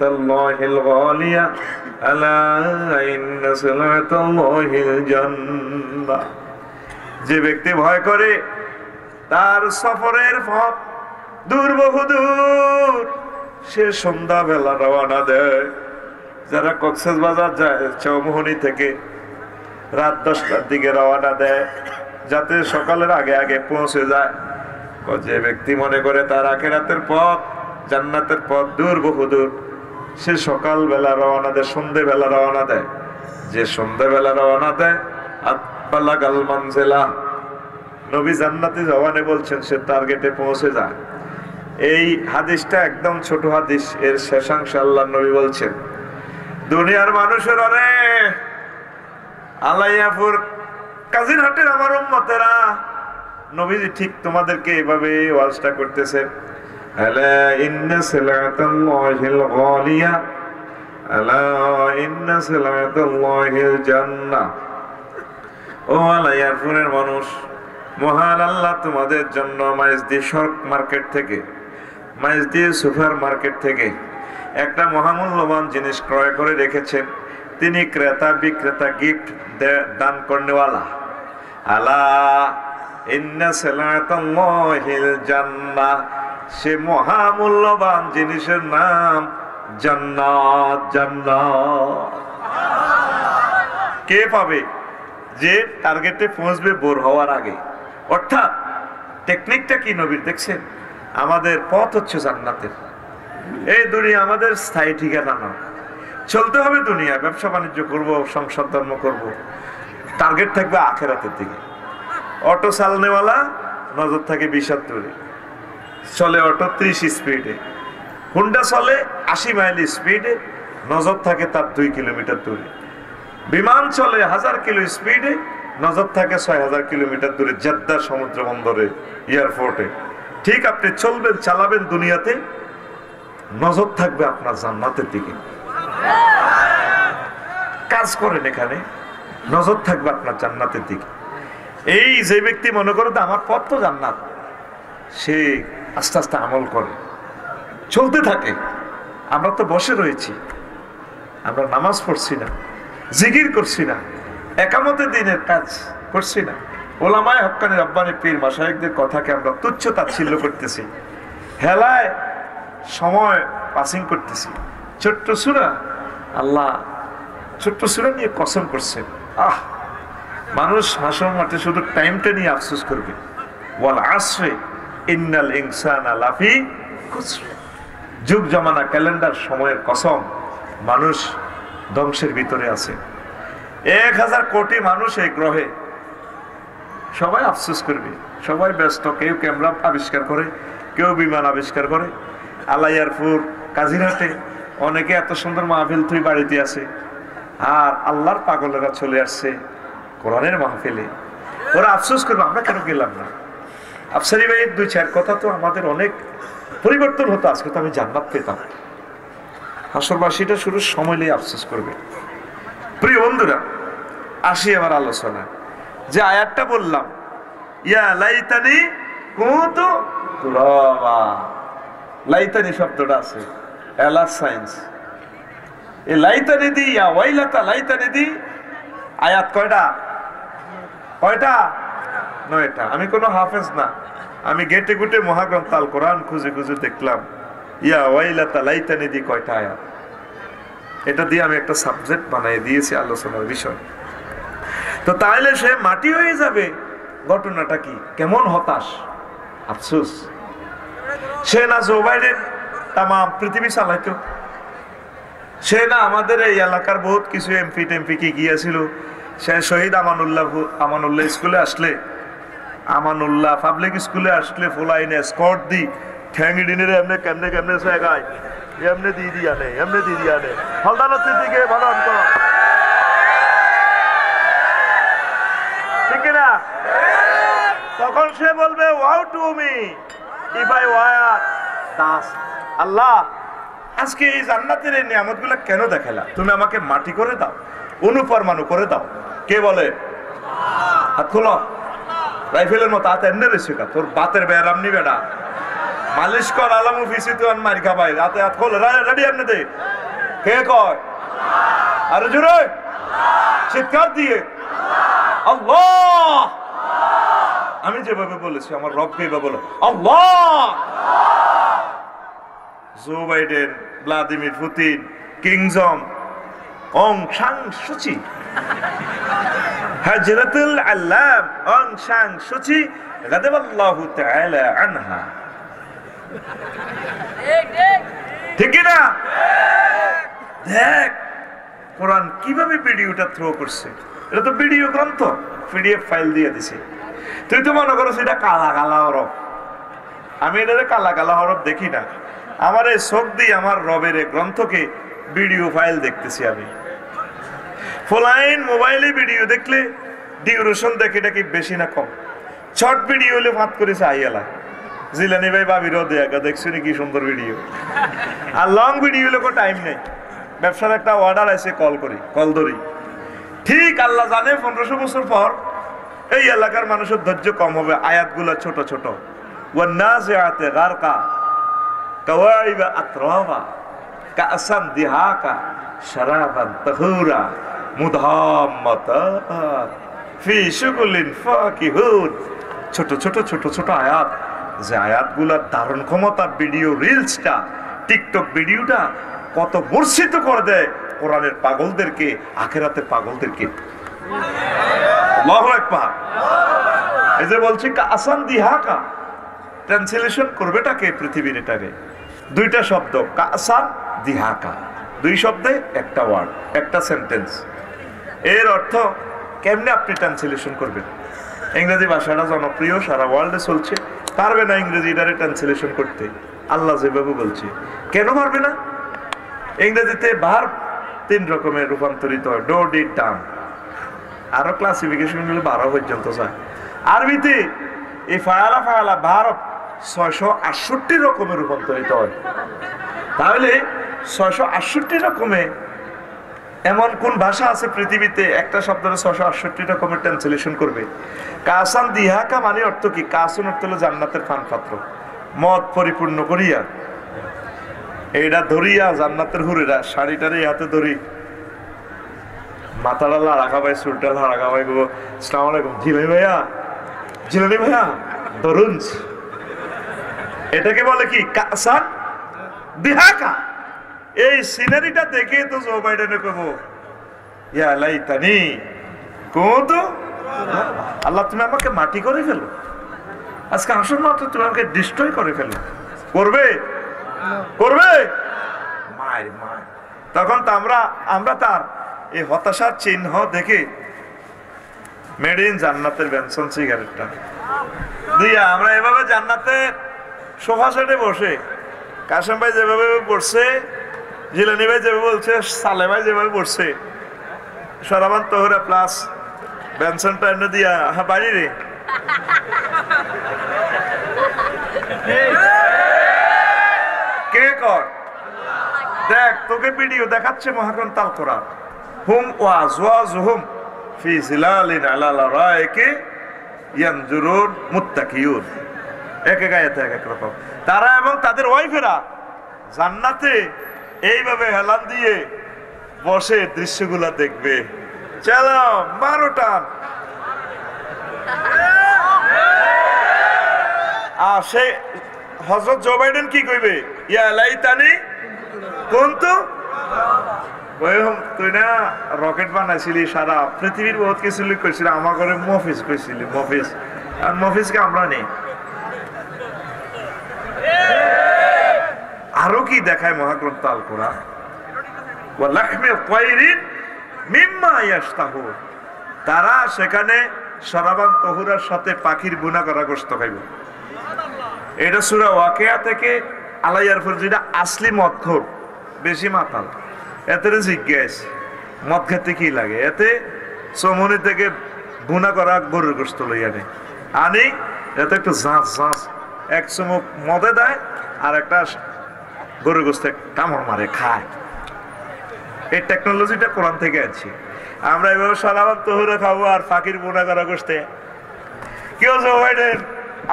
সিলআতাল্লাহিল গালিয়া আলা ইন্না সিলআতাল্লাহিল জান্নাহ। যে ব্যক্তি ভয় করে তার সফরের পথ দূর বহুদূর, সে সন্ধ্যাবেলা রওনা দেয়। যারা কক্সবাজার যায় চৌমুহনী থেকে রাত 10টার দিকে রওনা দেয়, যাতে সকালের আগে আগে পৌঁছে যায়। যে ব্যক্তি মনে করে তার আখিরাতের পথ জান্নাতের পথ দূর বহুদূর, সে সকালবেলা রওনা দেয়, সন্ধ্যেবেলা রওনা দেয়। যে সন্ধ্যেবেলা রওনা দেয় আতবালাগাল মানজিলা, নবী জান্নাতি জওয়ানে বলছেন সে টার্গেটে পৌঁছে যায়। এই হাদিসটা একদম ছোট হাদিস, এর শেষাংশে আল্লাহর নবী বলছেন, দুনিয়ার মানুষের অরে আলাইয়াপুর কাজিরহাটের আমার উম্মতেরা, নবীজি ঠিক তোমাদেরকে এইভাবে ওয়াজটা করতেছেন, আলা ইন্না সিলআতাল্লাহিল গালিয়া আলা ইন্না সিলআতাল্লাহিল জান্নাহ। ও আলাইয়াপুরের মানুষ, মহান আল্লাহ তোমাদের জন্য মাইজদি সড়ক মার্কেট থেকে, মাইজদি সুপার মার্কেট থেকে একটা মহামূল্যবান জিনিস ক্রয় করে রেখেছেন। তিনি ক্রেতা বিক্রেতা, গিফট দান করনেওয়ালা। আলা ইন্না সিলআতাল্লাহিল জান্নাহ, সে মহামূল্যবান জিনিসের নাম জান্নাত। জান্নাত কে পাবে? যে টার্গেটে পৌঁছবে বোর হওয়ার আগে। অর্থাৎ টেকনিকটা কি নবীর দেখছেন? আমাদের পথ হচ্ছে জান্নাতের। এই দুনিয়া আমাদের স্থায়ী ঠিকানা না, চলতে হবে দুনিয়া, ব্যবসা বাণিজ্য করব, সংসার ধর্ম করব, টার্গেট থাকবে আখেরাতের দিকে। অটো চালানেওয়ালা নজর থাকে 20 দূরে, চলে অটো 30 স্পিডে, হুন্ডা চলে 80 মাইল স্পিডে, নজর থাকে তার 2 কিলোমিটার দূরে। বিমান চলে 1000 কিলো স্পিডে, নজর থাকে 6000 কিলোমিটার দূরে জেদ্দা সমুদ্র বন্দরে, এয়ারপোর্টে। ঠিক আপনি চলবেন, চালাবেন দুনিয়াতে, নজর থাকবে আপনার জান্নাতের দিকে। কাজ করেন এখানে, নজর থাকবে আপনার জান্নাতের দিকে। এই যে ব্যক্তি মনে করে আমার পথ তো জান্নাত, সে আস্তে আস্তে আমল করে, চলতে থাকে। আমরা তো বসে রয়েছি, আমরা নামাজ পড়ছি না, জিকির করছি না, একামতে দিনের কাজ করছি না, ওলামায়ে হক্কানি রব্বানি পীর মাশায়েখদের কথাকে আমরা তুচ্ছ তাচ্ছিল্য করতেছি, হেলায় সময় পাসিং করতেছি। ছোট্ট সূরা, আল্লাহ ছোট্ট সূরা নিয়ে কসম করছেন। মানুষ হাসর মাঠে শুধু টাইমটা নিয়ে আফসোস করবে। ওয়াল আসরে ইন্নাল ইনসানা লাফি খুসর, যুগ জমানা ক্যালেন্ডার সময়ের কসম, মানুষ ধ্বংসের ভিতরে আছে। 1000 কোটি মানুষ এই গ্রহে, সবাই আফসোস করবে, সবাই ব্যস্ত। কেউ ক্যামেরা আবিষ্কার করে, কেউ বিমান আবিষ্কার করে। আলাইয়ারপুর কাজিরহাটে অনেকে এত সুন্দর মাহফিল তুই বাড়িতে আছে, আর আল্লাহর পাগলেরা চলে আসছে কোরআনের মাহফিলে। ওরা আফসোস করবে আমরা কেন গেলাম না। আফসারি ভাইয়ের 2-4 কথা তো আমাদের অনেক পরিবর্তন হতো, আজকে তো আমি জান্নাত পেতাম। হাসরবাসীটা শুরু সময় নিয়ে আফসোস করবে। প্রিয় বন্ধুরা, আসি আমার আলোচনা। যে আয়াতটা বললাম, ইয়া লাইতানি কুনতু তুরাবা, লাইতানি শব্দটা আছে এলা সায়েন্স। এই লাইতানি দি, ইয়া ওয়াইলাতা লাইতানি দি, আয়াত কয়টা? 9টা। আমি কোনো হাফেজ না, আমি গেটে গুটে মহাগ্রন্থ আল কোরআন খুঁজে খুঁজে দেখলাম ইয়া ওয়াইলাতা লাইতানি দি কয়টা আয়াত। এটা দিয়ে আমি একটা সাবজেক্ট বানিয়ে দিয়েছি আলোচনার বিষয়। তো তাইলে সে মাটি হয়ে যাবে, ঘটনাটা কি? কেমন হতাশ, আফসোস। সে না জো বাইডেন তাম পৃথিবী চালাইতো, সে না আমাদের এই এলাকার বহুত কিছু এমপি টেমপি কি গিয়েছিল। সে শহীদ আমানুল্লাহ স্কুলে আসলে, আমানুল্লাহ পাবলিক স্কুলে আসলে ফোলাইনে স্কট দি ঠ্যাঙ্গি ডিনের এমনি কেমনে কেমনে জায়গায় এমনি দিদি আনে, এমনি দিদি আনে, হলদানতের দিকে ভালো করো, ঠিক না? তখন সে বলবে woe to me if I were dust. Allah, আজকে এই জান্নাতের এই নিয়ামতগুলো কেন দেখালা? তুমি আমাকে মাটি করে দাও, অনুপরমাণু করে দাও। কে বলে? হাত খোলো, রাইফেলের মতো হাত এনে রেছে, তোর বাতের বেয়ারাম নি বেড়া, মালিশ কর আলামু ফিসি তুই মারি খাবাই রাতে হাত খোল রেডি আপনাদের কে কয় আরে জোরে চিৎকার দিয়ে আল্লাহ আমি যেভাবে বলেছি আমার রবকে এভাবে বলো Allah Joe Biden Vladimir Putin Kim Jong Aung San Suu Kyi হাজরাতুল আল্লাম অং সাং সুচি গাদাবাল্লাহু তাআলা আনহা ঠিক না দেখ কোরআন কিভাবে ভিডিওটা থ্রো করছে এটা তো ভিডিও গ্রন্থ পিডিএফ ফাইল দিয়ে দিছে তুই তো মনে করো সেটা কালা কালা হরফ আমি এটা কালা কালা হরফ দেখি না আমার এই চোখ দিয়ে আমার রবের গ্রন্থকে ভিডিও ফাইল দেখতেছি আমি ফলাইন মোবাইলে ভিডিও দেখলে ডিউরেশন দেখে এটা কি বেশি না কম শর্ট ভিডিও হলে ফাঁত করেছে আইয়ালা জিলানি ভাই বাবিরও দেখা দেখছি কি সুন্দর ভিডিও আর লং ভিডিও হলে কোনো টাইম নেই ব্যবসার একটা অর্ডার আছে কল ধরি ঠিক আল্লাহ জানে 1500 বছর পর এই এলাকার মানুষের ধৈর্য কম হবে আয়াতগুলো ছোট ছোট ওয়ান্নাজিআতি গারকা কাওয়াইবা আতরাবা কাসান দিহাকা শারাবান তাহুরা মুদাম্মাতাত ফি শুগুলিন ফাকিহুন ছোট ছোট ছোট ছোট আয়াত যে আয়াতগুলোর ধারণ ক্ষমতা ভিডিও রিলসটা টিকটক ভিডিওটা কত মূর্ছিত করে দেয় কোরআনের পাগলদেরকে আখিরাতের পাগলদেরকে আল্লাহু আকবার এই যে বলছি কাসান দিহাকা ট্রান্সলেশন করবেটাকে পৃথিবীর এটাকে দুইটা শব্দ কাসান দিহাকা দুই শব্দে একটা ওয়ার্ড একটা সেন্টেন্স এর অর্থ কেমনে আপনি ট্রান্সলেশন করবেন ইংরেজি ভাষাটা জনপ্রিয় সারা ওয়ার্ল্ডে চলছে পারবে না ইংরেজিটারে ট্রান্সলেশন করতে আল্লাহ যেভাবে বলছে কেন পারবে না ইংরেজিতে ভার্ব 3 রকমের রূপান্তরিত হয় ডো ডিড ডান আরো ক্লাসিফিকেশন গুলো 12 পর্যন্ত যায় আরবিতে এই ফায়ালা ফায়ালা ভার্ব 668 রকমের রূপান্তরিত হয় তাহলে 668 রকমে এমন কোন ভাষা আছে পৃথিবীতে একটা শব্দের 668 রকমের ট্রান্সলেশন করবে কাসান দিহাকা মানে অর্থ কি কাসুন অর্থ হলো জান্নাতের পান পাত্র মদ পরিপূর্ণ করিয়া এইটা ধরিয়া জান্নাতের হুরেরা শাড়িটারে হাতে ধরি মাথাটা লাড়া ভাই চুলটা লাড়া ভাই গো আসসালামু আলাইকুম জিলানি ভাইয়া ধরুন এটাকে বলে কি কাসান দিহাকা এই সিনারিটা দেখে তো জো বাইডেনে কইবো ইয়া লাইতানি কত আল্লাহ তুমি আমাকে মাটি করে ফেলো আজকে আসল মাত্র তুমি আমাকে ডিস্ট্রয় করে ফেলো করবে মায়ের মায় তখন তো আমরা তার এই হতাশার চিহ্ন দেখে মেড ইন জান্নাতের বেনসন সিগারেটটা দিয়া আমরা এভাবে জান্নাতে সোফা সেটে বসে কাশেম ভাই যেভাবে পড়ছে জিলানি ভাই যেভাবে বলছে সালে ভাই যেভাবে পড়ছে সরাবান তোহরা প্লাস বেনসন টাইম দিয়া হ্যাঁ বাড়ি রে কে কর দেখ তোকে ভিডিও দেখাচ্ছে মহাগ্রন্থ আল কোরআন হুম ওয়াজওয়াজুহুম ফি জিলালিন আলা লারাইকি ইয়ানজুরুন মুত্তাকিয়ুন এক এক আয়াতে এক এক রকম তারা এবং তাদের ওয়াইফেরা জান্নাতে এইভাবে হেলান দিয়ে বসে দৃশ্যগুলা দেখবে চলো 12টা আর সে হযরত জো বাইডেন কি কইবে ইয়া লাইতানি কুনতু তুই না রকেট বানাইছিলি সারা পৃথিবীর বহুত কিছু লিখ কইছিল আমার ঘরে মফিজ কইছিলি মফিজ আর মফিজকে আমরা নেই আরো কি দেখায় মহাগ্রন্থ আল কোরআন ওয়া লাহমি তায়রিন মিম্মা ইয়াশতাহু তারা সেখানে শরাবান তহুরার সাথে পাখির বুনা করা গোশত খাইব এটা সূরা ওয়াকিয়া থেকে আলাইয়ার পর যেটা আসলি মদখোর বেশি মাতাল এতে জিজ্ঞেস মদ খেতে কি লাগে এতে চমনি থেকে বুনা করা গরুর গোশত লইয়া নেই আনি এতে একটু ঝাঁস এক চুমুক মদে দেয় আর একটা গরুর গোশতে কামড় মারে খায় এই টেকনোলজিটা কোরআন থেকে আছে আমরা এভাবে সালাবান তহুরা খাবো আর ফাকির বুনা করা গোশতে কি হচ্ছে বাইডেন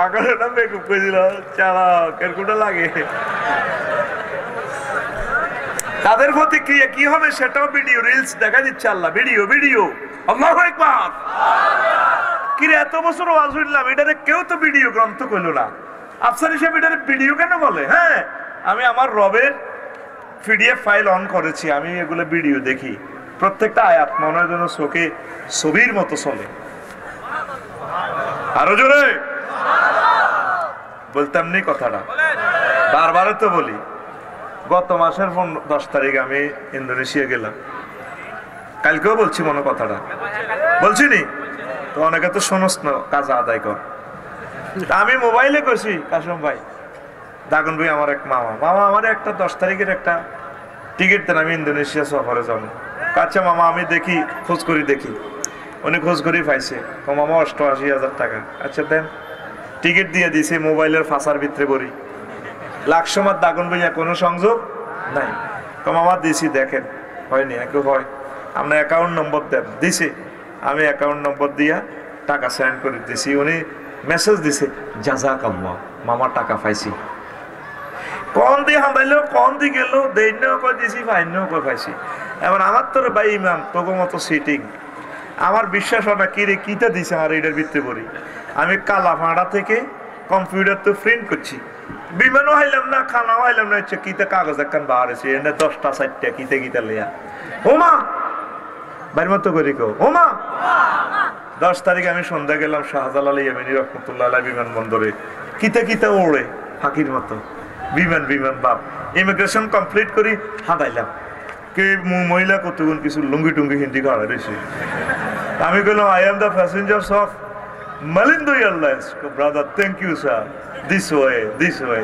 আগারোটা মেকআপ করেছিল চালা কেরকুটা লাগে। তাদের প্রতিক্রিয়া কি হবে সেটাও ভিডিও রিলস দেখা দিচ্ছে। আল্লাহ ভিডিও ভিডিও আল্লাহু আকবার। কিরে এত বছর ওয়াজ হইলাম এটারে কেউ তো ভিডিও গ্রন্থ করলো না। আফসার হিসেবে এটারে ভিডিও কেন বলে? হ্যাঁ, আমি আমার রবের পিডিএফ ফাইল অন করেছি, আমি এগুলো ভিডিও দেখি। প্রত্যেকটা আয়াত মনে হয় যেন চোখে ছবির মতো চলে। আরো জোরে বলতাম নি কথাটা, বারবার তো বলি। গত মাসের 10 তারিখ আমি ইন্দোনেশিয়া গেলাম, কালকেও বলছি মনে কথাটা, বলছি নি তো? অনেকে তো শোনস না, কাজ আদায় কর। আমি মোবাইলে কইছি কাসম ভাই, দাগন ভাই আমার এক মামা আমার একটা 10 তারিখের একটা টিকিট দেন, আমি ইন্দোনেশিয়া সফরে যাবো। আচ্ছা মামা আমি দেখি, খোঁজ করি দেখি। উনি খোঁজ করি পাইছে, মামা 88,000 টাকা। আচ্ছা দেন, টিকিট দিয়ে দিছে, মোবাইলের ফাঁসার ভিতরে বড়ি লাকসমার দাগন ভাইয়া কোনো সংযোগ নাই। মামা দিছি দেখেন, হয়নি। একটু হয় আপনার অ্যাকাউন্ট নম্বর দেন, দিছি। আমি অ্যাকাউন্ট নম্বর দিয়া টাকা সেন্ড করে দিছি। উনি মেসেজ দিছে জাযাকাল্লাহ, মামা টাকা পাইছি। কোন দিয়ে হাঁদাইলো, কোন দিয়ে গেল, দেইনও কই দিছি, ফাইনও কই পাইছি। এবার আমার তোর ভাই ইমাম তোকে মতো সিটিং, আমার বিশ্বাস হয় না। কিরে কিটা দিছে আমার এটার ভিতরে পড়ি। আমি কালা ভাড়া থেকে কম্পিউটার তো প্রিন্ট করছি, বিমানও হাইলাম না, খানাও হাইলাম না, হচ্ছে কিতে কাগজ একখান বার হয়েছে, এনে 10টা 4টা কিতে কিতে লেয়া। ওমা বাড়ির মতো করি কো ওমা। 10 তারিখ আমি সন্ধ্যা গেলাম শাহজালাল ইয়ামিনী রহমতুল্লাহ আলাইহি বিমানবন্দরে, কিতে কিতে ওড়ে ফাঁকির মতো বিমান বাপ। ইমিগ্রেশন কমপ্লিট করি হাঁদাইলাম, কে মহিলা কতগুণ কিছু লুঙ্গি টুঙ্গি হিন্দি খাওয়া রয়েছে। আমি বললাম I am the passengers of Malindo Airlines. Brother thank you sir, this way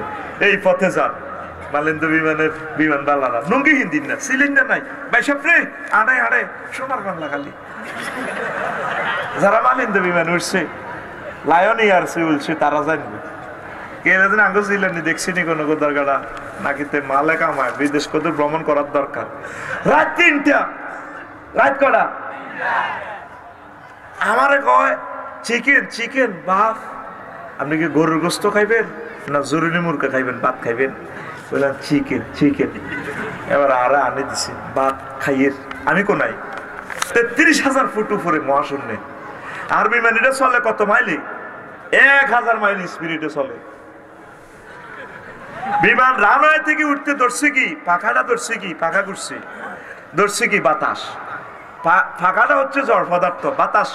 এই পথে যান। মালিন্দু বিমান বাংলা লুঙ্গি হিন্দি না, সিলিন্ডার নাই বাইসাপরে আড়ে সোনার বাংলা খালি। যারা মালিন্দু বিমান উঠছে, লায়ন এয়ারসে উঠছে, তারা জানবে কে আগে ছিলেন দেখছিনি কোনো দরকার নাকি মালে কামায় বিদেশ কত ভ্রমণ করার দরকার। রাত 3টা, রাত কটা আমারে কয় চিকেন বাপ, আপনি কি গরুর গোস্ত খাইবেন না জরুরি মুরগা খাইবেন, ভাত খাইবেন? বললাম চিকেন। এবার আরে আনে দিছে ভাত খাইয়ে। আমি কোনাই 33,000 ফুট উপরে মহাশূন্যে। আর বিমানিটা চলে কত মাইলে? 1000 মাইল স্পিরিটে চলে বিমান। রানওয়ে থেকে উঠতে ধরছে কি পাখাটা, ধরছে কি পাখা ঘুরছে, ধরছে কি বাতাস। ফাঁকাটা হচ্ছে জড় পদার্থ, বাতাস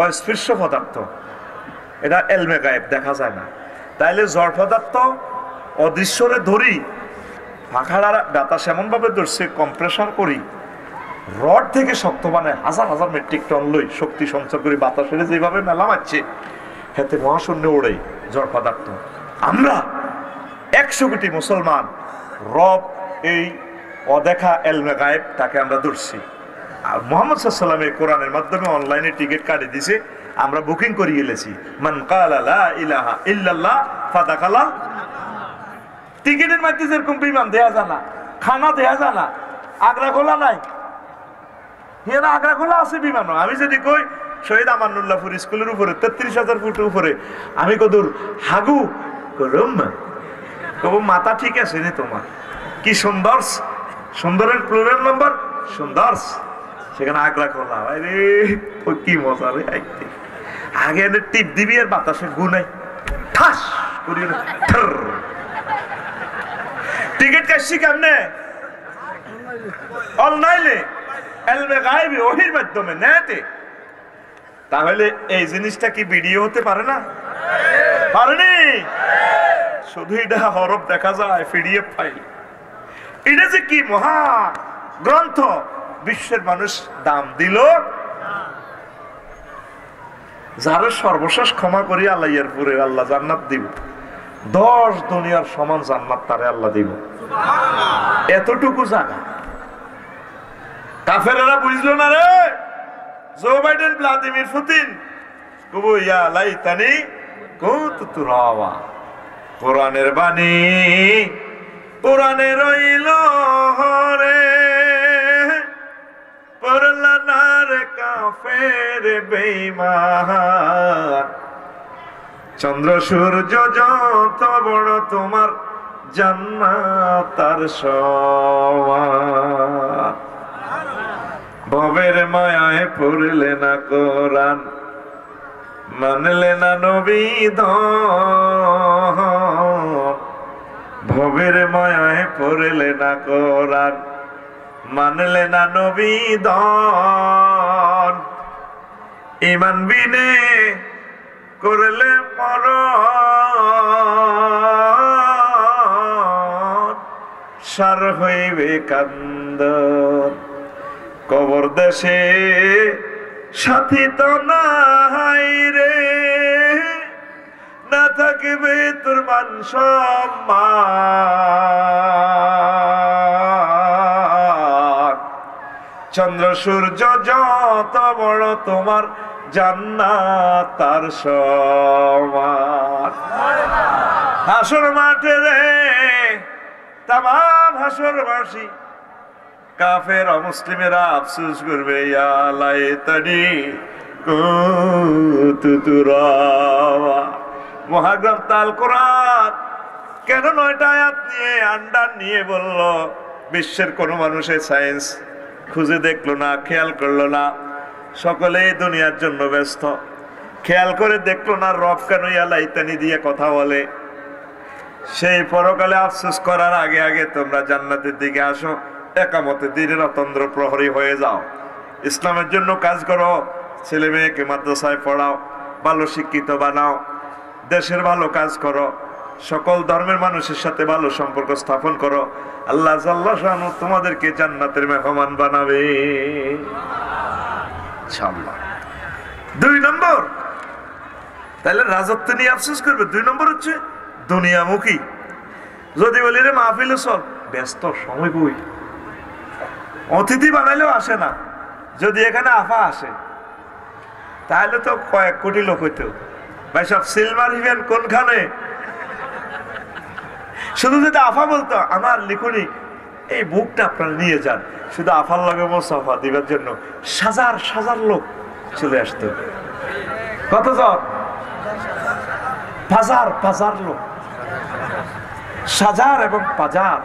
অস্পৃশ্য পদার্থ, এটা এলমে গায়েব, দেখা যায় না। তাইলে জড় পদার্থ অদৃশ্যরে ধরি, ফাঁকাটা বাতাস এমন ভাবে ধরছে, কম্প্রেসার করি, রড থেকে শক্ত বানায় 1000 মেট্রিক টন লই শক্তি সঞ্চয় করি, বাতাসের যেভাবে মেলা মারছে হেতে মহাশূন্যে ওড়ে জড় পদার্থ। আমরা 100 কোটি মুসলমান রব এই অদেখা এলমে গায়েব তাকে আমরা ধরছি। আর মুহাম্মদ সাল্লাল্লাহু আলাইহি ওয়াসাল্লামের কোরআনের মাধ্যমে অনলাইনে টিকিট কাটে দিছে, আমরা বুকিং করে গেলেছি। মান ক্বালা লা ইলাহা ইল্লাল্লাহ ফাদাখালা। টিকিটের মধ্যে যেরকম বিমান দেয়া জানা, খানা দেয়া জানা, আগ্রা খোলা নাই, হিয়ানা আগ্রা খোলা আছে বিমানও। আমি যদি কই শহীদ আমানুল্লাহপুর স্কুলের উপরে 33,000 ফুট উপরে, আমি কদূর হাগু করম কব মাথা ঠিক আছে নি তোমার? কি সুন্দর, সুন্দরের প্লুরাল নাম্বার সুন্দর, সেখানে আগ্রা খোলা। আরে কি মজা রে, আগে এনে টিপ দিবি আর বাতাসে গুনাই ঠাস করি। টিকিট কাটছি কেমনে? অনলাইনে এলমে গায়েবি ওহির মাধ্যমে নেটে। তাহলে এই জিনিসটা কি ভিডিও হতে পারে না? পারেনি। শুধু এটা হরফ দেখা যায়, পিডিএফ ফাইল। এটা যে কি মহা গ্রন্থ, বিশ্বের মানুষ দাম দিল। যারা সর্বশেষ ক্ষমা করি আল্লাহ এরপরে আল্লাহ জান্নাত দিব, 10 দুনিয়ার সমান জান্নাত তারে আল্লাহ দিব। এতটুকু জায়গা কাফেরেরা বুঝলো না রে। জো বাইডেন, ভ্লাদিমির পুতিন কবু ইয়া লাইতানি কুনতু তুরাবা। কোরআনের বাণী কোরআনে রইল হরে, পড়লা না রে কাফের বেঈমান। চন্দ্র সূর্য যত বড় তোমার জান্নাত তার সমান। ভবের মায়ায় পড়লে না কোরআন, মানলে না নবী ভবের মায়ায় পড়লে না কোরআন, মানলে না নবী ইমান বিনে করলে মরণ, সার হইবে কান্দন। কবর দেশে সাথী তো নাই রে, না থাকিবে তোর মান সম্মান। চন্দ্র সূর্য যত বড় তোমার জান্নাত তার সমান। হাসর মাঠে রে তামাম হাসরবাসী কাফের অমুসলিমেরা আফসোস করবে, ইয়া লাইতানি কুনতু তুরাবা। মহাগ্রন্থ আল কোরআন কেন 9টা আয়াত নিয়ে আন্ডার নিয়ে বলল? বিশ্বের কোন মানুষের সায়েন্স খুঁজে দেখলো না, খেয়াল করলো না, সকলেই দুনিয়ার জন্য ব্যস্ত। খেয়াল করে দেখলো না রব কেন ইয়া লাইতানি দিয়ে কথা বলে। সেই পরকালে আফসোস করার আগে আগে তোমরা জান্নাতের দিকে আসো, একামতে দিনের অতন্দ্র প্রহরী হয়ে যাও, ইসলামের জন্য কাজ করো, ছেলে মেয়েকে মাদ্রাসায় পড়াও, ভালো শিক্ষিত বানাও, দেশের ভালো কাজ করো, সকল ধর্মের মানুষের সাথে ভালো সম্পর্ক স্থাপন করো। আল্লাহ জাল্লাহ শানু তোমাদেরকে জান্নাতের মেহমান বানাবে ইনশাআল্লাহ। 2 নম্বর, তাহলে রাজত্ব নিয়ে আফসোস করবে। 2 নম্বর হচ্ছে দুনিয়ামুখী। যদি বলি রে মাহফিলে চল, ব্যস্ত, সময় বই, অতিথি বানাইলেও আসে না। যদি এখানে আফা আসে তাহলে তো কয়েক কোটি লোক হইতো। ভাই সব সিলভার ইভেন্ট কোনখানে? শুধু যদি আফা বলতো আমার লিখুনি এই বুকটা আপনারা নিয়ে যান, শুধু আফার লগে মোসাফা দিবার জন্য হাজার হাজার লোক চলে আসতো। কতজন? 5000 লোক, 1000 এবং 5000।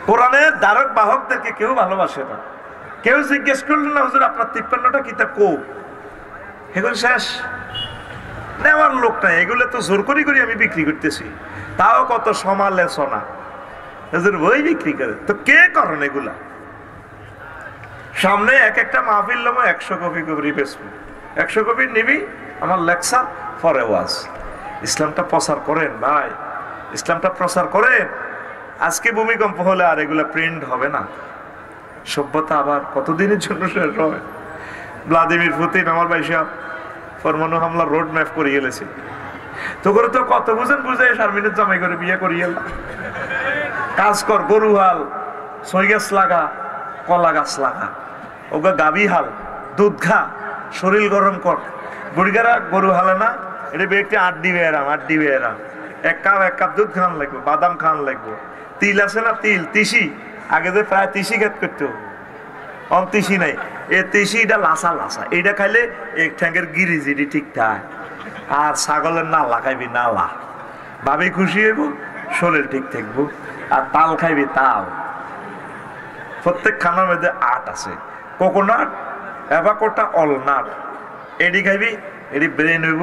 কোরআনের ধারক বাহকদেরকে কেউ ভালোবাসে না। কেউ জিজ্ঞেস করলো না হুজুর আপনার 53টা কিতাব কো? এগুলো শেষ, নেওয়ার লোক নাই। এগুলো তো জোর করি আমি বিক্রি করতেছি, তাও কত সমালোচনা। হুজুর বই বিক্রি করে, তো কে করেন এগুলা? সামনে এক একটা মাহফিল নামো 100 কপি করে বেচবো, 100 কপি নিবি, আমার লেকচার ফরে ওয়াজ। ইসলামটা প্রচার করেন ভাই, ইসলামটা প্রচার করেন। আজকে ভূমিকম্প হলে আর এগুলা প্রিন্ট হবে না, সভ্যতা আবার কতদিনের জন্য শেষ হবে। ভ্লাদিমির পুতিন আমার ভাই সাহেব পরমাণু হামলা রোড ম্যাপ করে গেলেছে। তো করে তো কত বুঝেন বুঝে শারমিনের জামাই করে বিয়ে করিয়ে কাজ কর, গরু হাল, সই গাছ লাগা, কলা গাছ লাগা, ওগা গাভী হাল, দুধ খা, শরীর গরম কর। বুড়িগারা গরু হালে না, এটা একটি 8 দিবে এরাম, 8 দিবে এরাম। এক কাপ দুধ খান লাগবে, বাদাম খান লাগবে, তিল আছে না, তিসি। আগে যে প্রায় তিসি খেত করতো, তিসি নাই, এ তিসিটা লাসা লাসা, এইটা খাইলে এক ঠ্যাঙ্গের গিরি জিরি ঠিক থাকে। আর ছাগলের নালা খাইবি, নালা ভাবি খুশি হইব, শরীর ঠিক থাকবো। আর তাল খাইবি, তাল। প্রত্যেক খানার মধ্যে 8 আছে, কোকোনাট, অ্যাভাকোটা, অলনাট। এডি খাইবি, এডি ব্রেন হইব,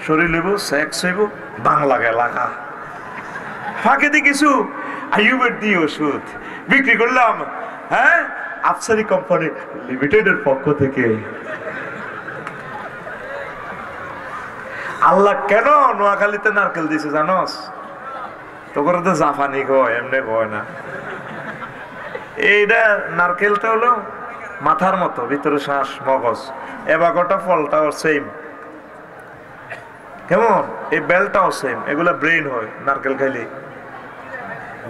শরীর হইব, সেক্স হইব, বাংলা লাগা। ফাঁকে দিয়ে কিছু আইয়ুবের দিয়ে ওষুধ বিক্রি করলাম, হ্যাঁ, আফসারি কোম্পানি লিমিটেডের পক্ষ থেকে। আল্লাহ কেন নোয়াখালীতে নারকেল দিছে জানোস? তো করে তো জাফানি কয়, এমনি কয় না। এইটা নারকেলটা হলো মাথার মতো, ভিতরে শ্বাস, মগজ। এবাগোটা ফলটাও সেম, কেমন? এই বেলটাও সেম। এগুলা ব্রেন হয় নারকেল খাইলে।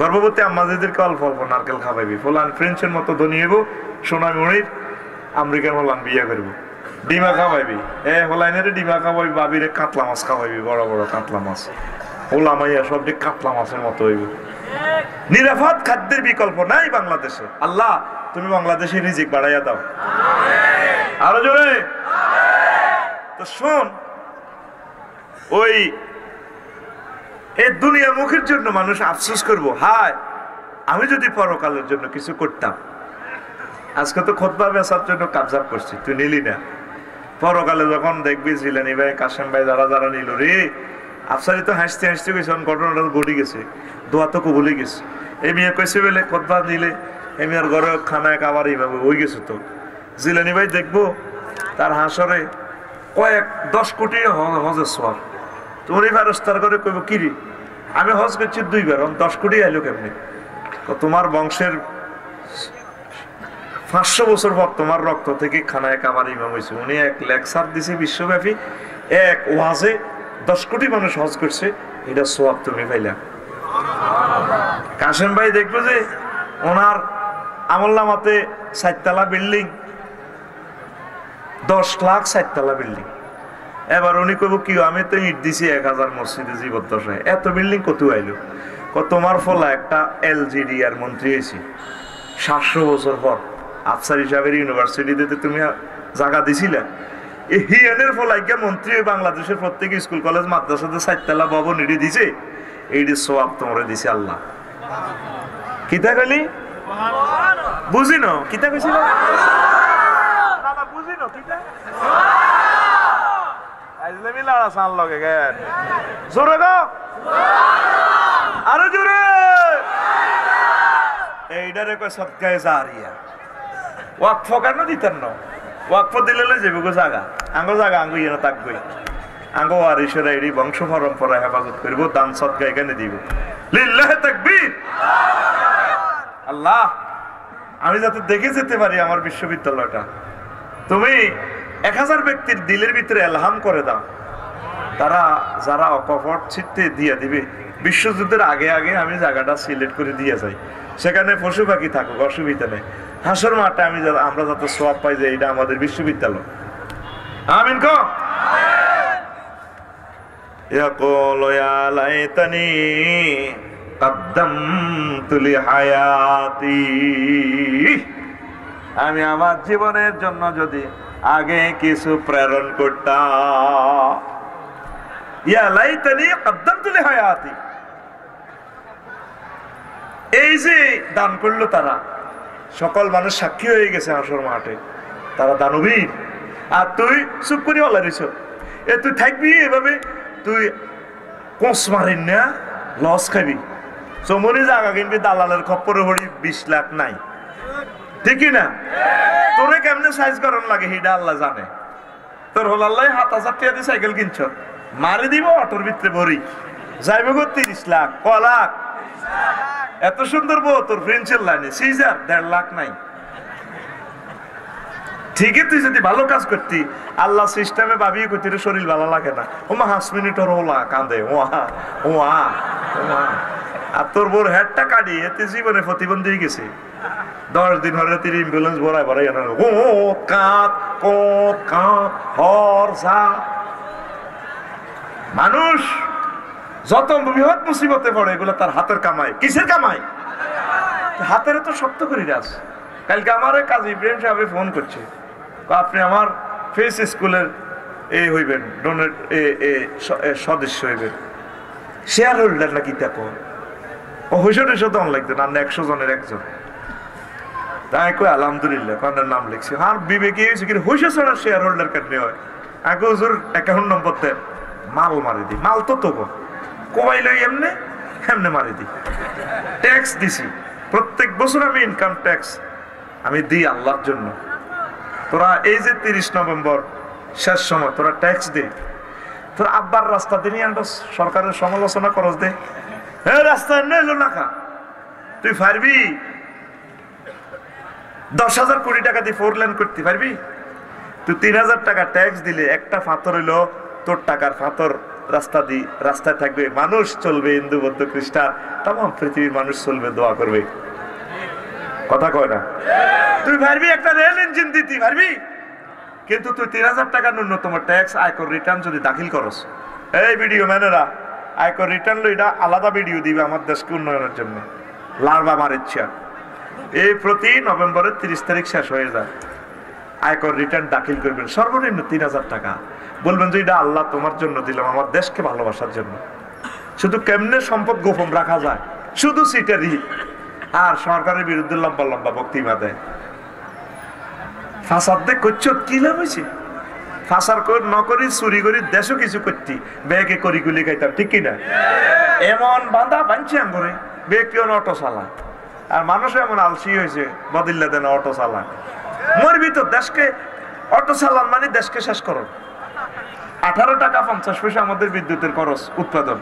গর্ভবতী আম্মাদেরকে অল্প অল্প নারকেল খাওয়াইবি। ফলান ফ্রেঞ্চের মতো ধনী হইব, সোনা মনির আমেরিকান হলান বিয়ে করবো। ডিমা খাওয়াইবি, হলাইনের ডিমা খাওয়াইবি, বাবিরে কাতলা মাছ খাওয়াইবি, বড় বড় কাতলা মাছ। ওলা মাইয়া সব দিক কাতলা মাছের মতো হইব। নিরাপদ খাদ্যের বিকল্প নাই বাংলাদেশে। আল্লাহ তুমি বাংলাদেশে রিজিক বাড়াইয়া দাও, আরো জোরে। তো শোন, ওই এই দুনিয়া মুখের জন্য মানুষ আফসোস করবো, হায় আমি যদি পরকালের জন্য কিছু করতাম। আজকে তো খুতবা বেচার জন্য কাবজাব করছি, তুই নিলি না। পরকালে যখন দেখবি জিলানি ভাই, কাশেম ভাই, যারা যারা নিল রে, আফসারি তো হাসতে হাসতে গেছে, ঘটনাটা ঘটে গেছে, দোয়া তো কবুলে গেছে। এই মেয়ে কইছে বলে খুতবা দিলে এই মেয়ের ঘরে খানায় খাবার এইভাবে হয়ে গেছে। তো জিলানি ভাই দেখবো তার হাসরে কয়েক 10 কোটি হজের সওয়াব। তুমি ফেরেশতার করে কইব কিরি আমি হজ করছি 2 বার, 10 কোটি আইলো কেমনে? তোমার বংশের 500 বছর পর তোমার রক্ত থেকে খানায় কামার ইমাম হয়েছে। উনি এক লেকচার দিছে বিশ্বব্যাপী, এক ওয়াজে 10 কোটি মানুষ হজ করছে, এটা সওয়াব তুমি পাইলা। কাশেম ভাই দেখবো যে ওনার আমলনামাতে 4 তলা বিল্ডিং, 10 লাখ 4 তলা বিল্ডিং। এবার উনি কইব কি আমি তো ইট দিছি 1000 মসজিদে জীবদ্দশায়, এত বিল্ডিং কত আইলো? তোমার ফলা একটা এলজিডি আর মন্ত্রী হয়েছি 700 বছর পর। আফসার হিসাবের ইউনিভার্সিটিতে তুমি জায়গা দিছিলা, এই হিয়ানের ফলাই গিয়া মন্ত্রী বাংলাদেশের প্রত্যেক স্কুল কলেজ মাদ্রাসাতে 4 তলা ভবন ইডি দিছে, এইটি সওয়াব তোমরা দিছে আল্লাহ। কিতা কইলি বুঝি ন? কিতা কইছিল না বুঝি ন? কিতা আইলে মিলাড়া সান লগে গেন জোরে গো, আরো জোরে। এইটারে কয় সদকায়ে জারিয়া। ওয়াকফ কেন দিতেন না? ওয়াকফ দিলে যাবে গো জায়গা, আঙ্গো জায়গা আঙ্গো ইয়ে থাকবে, আঙ্গো ওয়ারিসেরা এটি বংশ পরম্পরা হেফাজত করবো, দান সদকা এখানে দিব। লিল্লাহি তাকবীর। আল্লাহ আমি যাতে দেখে যেতে পারি আমার বিশ্ববিদ্যালয়টা। তুমি 1000 ব্যক্তির দিলের ভিতরে এলহাম করে দাও, তারা যারা অকপট চিত্তে দিয়ে দিবে। বিশ্বযুদ্ধের আগে আগে আমি জায়গাটা সিলেক্ট করে দিয়ে যাই, সেখানে পশু পাখি থাকুক, অসুবিধা নেই। হাসর মাঠে আমরা যাতে সওয়াব পাই যে এটা আমাদের বিশ্ববিদ্যালয়। আমিন কো। ইয়াকুলু ইয়া লাইতানি কদ্দামতু লিহায়াতি। আমি আমার জীবনের জন্য যদি আগে কিছু প্রেরণ করতাম। ইয়া লাইতানি কদ্দামতু লিহায়াতি। এই যে দান করলো তারা, সকল মানুষ সাক্ষী হয়ে গেছে হাসর মাঠে, তারা দানবীর। আর তুই চুপ করে ওলারিস, এ তুই থাকবি এভাবে, তুই কোষ মারিন না, লস খাবি। চমনি জায়গা কিনবি, দালালের খপ্পরে হড়ি 20 লাখ নাই, ঠিকই না? তোরে কেমনে সাইজ করন লাগে হিডা আল্লাহ জানে। তোর হল আল্লাহ 7000 টাকা দিয়ে সাইকেল কিনছ, মারি দিব অটোর ভিতরে ভরি, যাইব গো 30 লাখ, ক লাখ? এত সুন্দর বউ তোর ফ্রেন্সের লাইনে, সিজার 1.5 লাখ নাই। ঠিকই তুই যদি ভালো কাজ করতি, আল্লাহ সিস্টেমে ভাবিয়ে করতি শরীর ভালো লাগে না, ওমা 5 মিনিট ওর ওলা কাঁদে, ওয়া ওয়া ওয়া। আর তোর বোর হেডটা কাটি, এতে জীবনে প্রতিবন্ধী হয়ে গেছে। 10 দিন হরে তুই অ্যাম্বুলেন্স ভরায় ভরাই আনা, ও কাঁদ কোত কাঁদ হর সা। মানুষ যত বৃহৎ মুসিবতে পড়ে, এগুলো তার হাতের কামাই। কিসের কামাই? হাতের তো শক্ত করি রাস। কালকে আমার কাজী ইব্রাহিম সাহেব ফোন করছে, আপনি আমার ফেস স্কুলের এই হইবেন, ডোনেট সদস্য হইবেন, শেয়ার হোল্ডার নাকি দেখো। ও হইসে তো লাগতো না, 100 জনের একজন। তাই কই আলহামদুলিল্লাহ, কারণ নাম লিখছি। আর বিবেকে হয়েছে কি হইসে ছাড়া শেয়ার হোল্ডার কেমনি হয়? আগে হুজুর অ্যাকাউন্ট নম্বর দেন, মাল মারি দিই। মাল তো তবু কোবাই লই এমনে এমনে মারি দিই। ট্যাক্স দিছি প্রত্যেক বছর, আমি ইনকাম ট্যাক্স আমি দিই আল্লাহর জন্য। তোরা এই যে 30 নভেম্বর শেষ সময় তোরা ট্যাক্স দে, তোর আব্বার রাস্তা দিয়ে আমরা সরকারের সমালোচনা করস দে, হ্যাঁ রাস্তা এমনি এলো না খা। তুই পারবি 10,000 কোটি টাকা দিয়ে 4 লেন করতে পারবি? তুই 3000 টাকা ট্যাক্স দিলে একটা ফাতর হইলো তোর টাকার ফাতর। রাস্তায় থাকবে, মানুষ চলবে, হিন্দু বৌদ্ধ খ্রিস্টান তাম পৃথিবীর মানুষ চলবে, দোয়া করবে। কথা কয় না? তুই পারবি একটা রেল ইঞ্জিন দিতে পারবি, কিন্তু তুই 3000 টাকা ন্যূনতম ট্যাক্স আয়কর রিটার্ন যদি দাখিল করস, এই ভিডিও ম্যানেরা আয়কর রিটার্ন লইটা আলাদা ভিডিও দিবে আমার দেশকে উন্নয়নের জন্য। লার্বা আমার ইচ্ছা এই প্রতি নভেম্বরের 30 তারিখ শেষ হয়ে যায়, আয়কর রিটার্ন দাখিল করবেন সর্বনিম্ন 3000 টাকা। বলবেন যে এটা আল্লাহ তোমার জন্য দিলাম, আমার দেশকে ভালোবাসার জন্য। শুধু কেমনে সম্পদ গোপন রাখা যায়, শুধু সিটারি আর সরকারের বিরুদ্ধে লম্বা লম্বা বক্তৃতা দেয়। ফাসাদ দেখ করছো কি লাভ হয়েছে? ফাসার নকরি চুরি করি দেশও কিছু করতি, বেগে করি গুলি খাইতাম, ঠিক কিনা? এমন বাঁধা বাঁধছে করে বে কেউ অটো চালা, আর মানুষও এমন আলসি হয়েছে বদিল্লা দেন অটো চালা। মরবি তো, দেশকে অটো চালান মানে দেশকে শেষ করো। 18 টাকা 50 পয়সা আমাদের বিদ্যুতের খরচ উৎপাদন,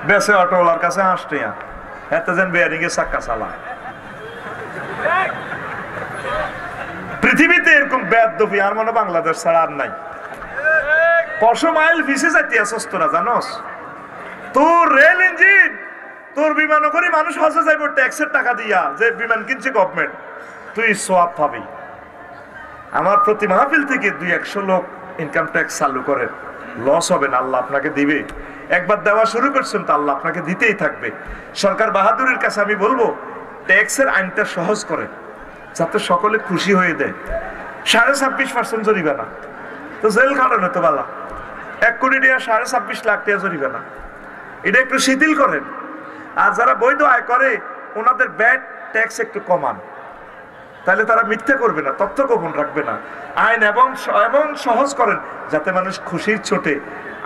বেসে অটোওয়ালার কাছে হাসটিয়া এত যেন বেয়ারিং এর চাক্কা চালা। পৃথিবীতে এরকম বেয়াদবি আর মনে বাংলাদেশ ছাড়া আর নাই। 500 মাইল ভিসে যাইতে আসছ তোরা, জানোস? তোর রেল ইঞ্জিন, তোর বিমান করে মানুষ হজে যাইব ট্যাক্সের টাকা দিয়া, যে বিমান কিনছে গভর্নমেন্ট, তুই সোয়াব পাবি। আমার প্রতি মাহফিল থেকে 200 লোক ইনকাম ট্যাক্স চালু করেন, লস হবে না, আল্লাহ আপনাকে দিবে। একবার দেওয়া শুরু করছেন তো আল্লাহ আপনাকে দিতেই থাকবে। সরকার বাহাদুরের কাছে আমি বলবো ট্যাক্সের আইনটা সহজ করেন, যাতে সকলে খুশি হয়ে দেয়। 26.5% জরিমানা তো জেল খাটানো তো বালা, 1 কোটি টাকা 26.5 লাখ টাকা জরিমানা, এটা একটু শিথিল করেন। আর যারা বৈধ আয় করে ওনাদের ব্যাট ট্যাক্স একটু কমান, তাহলে তারা মিথ্যে করবে না, তথ্য গোপন রাখবে না। আইন এবং সহজ করেন যাতে মানুষ খুশির চোটে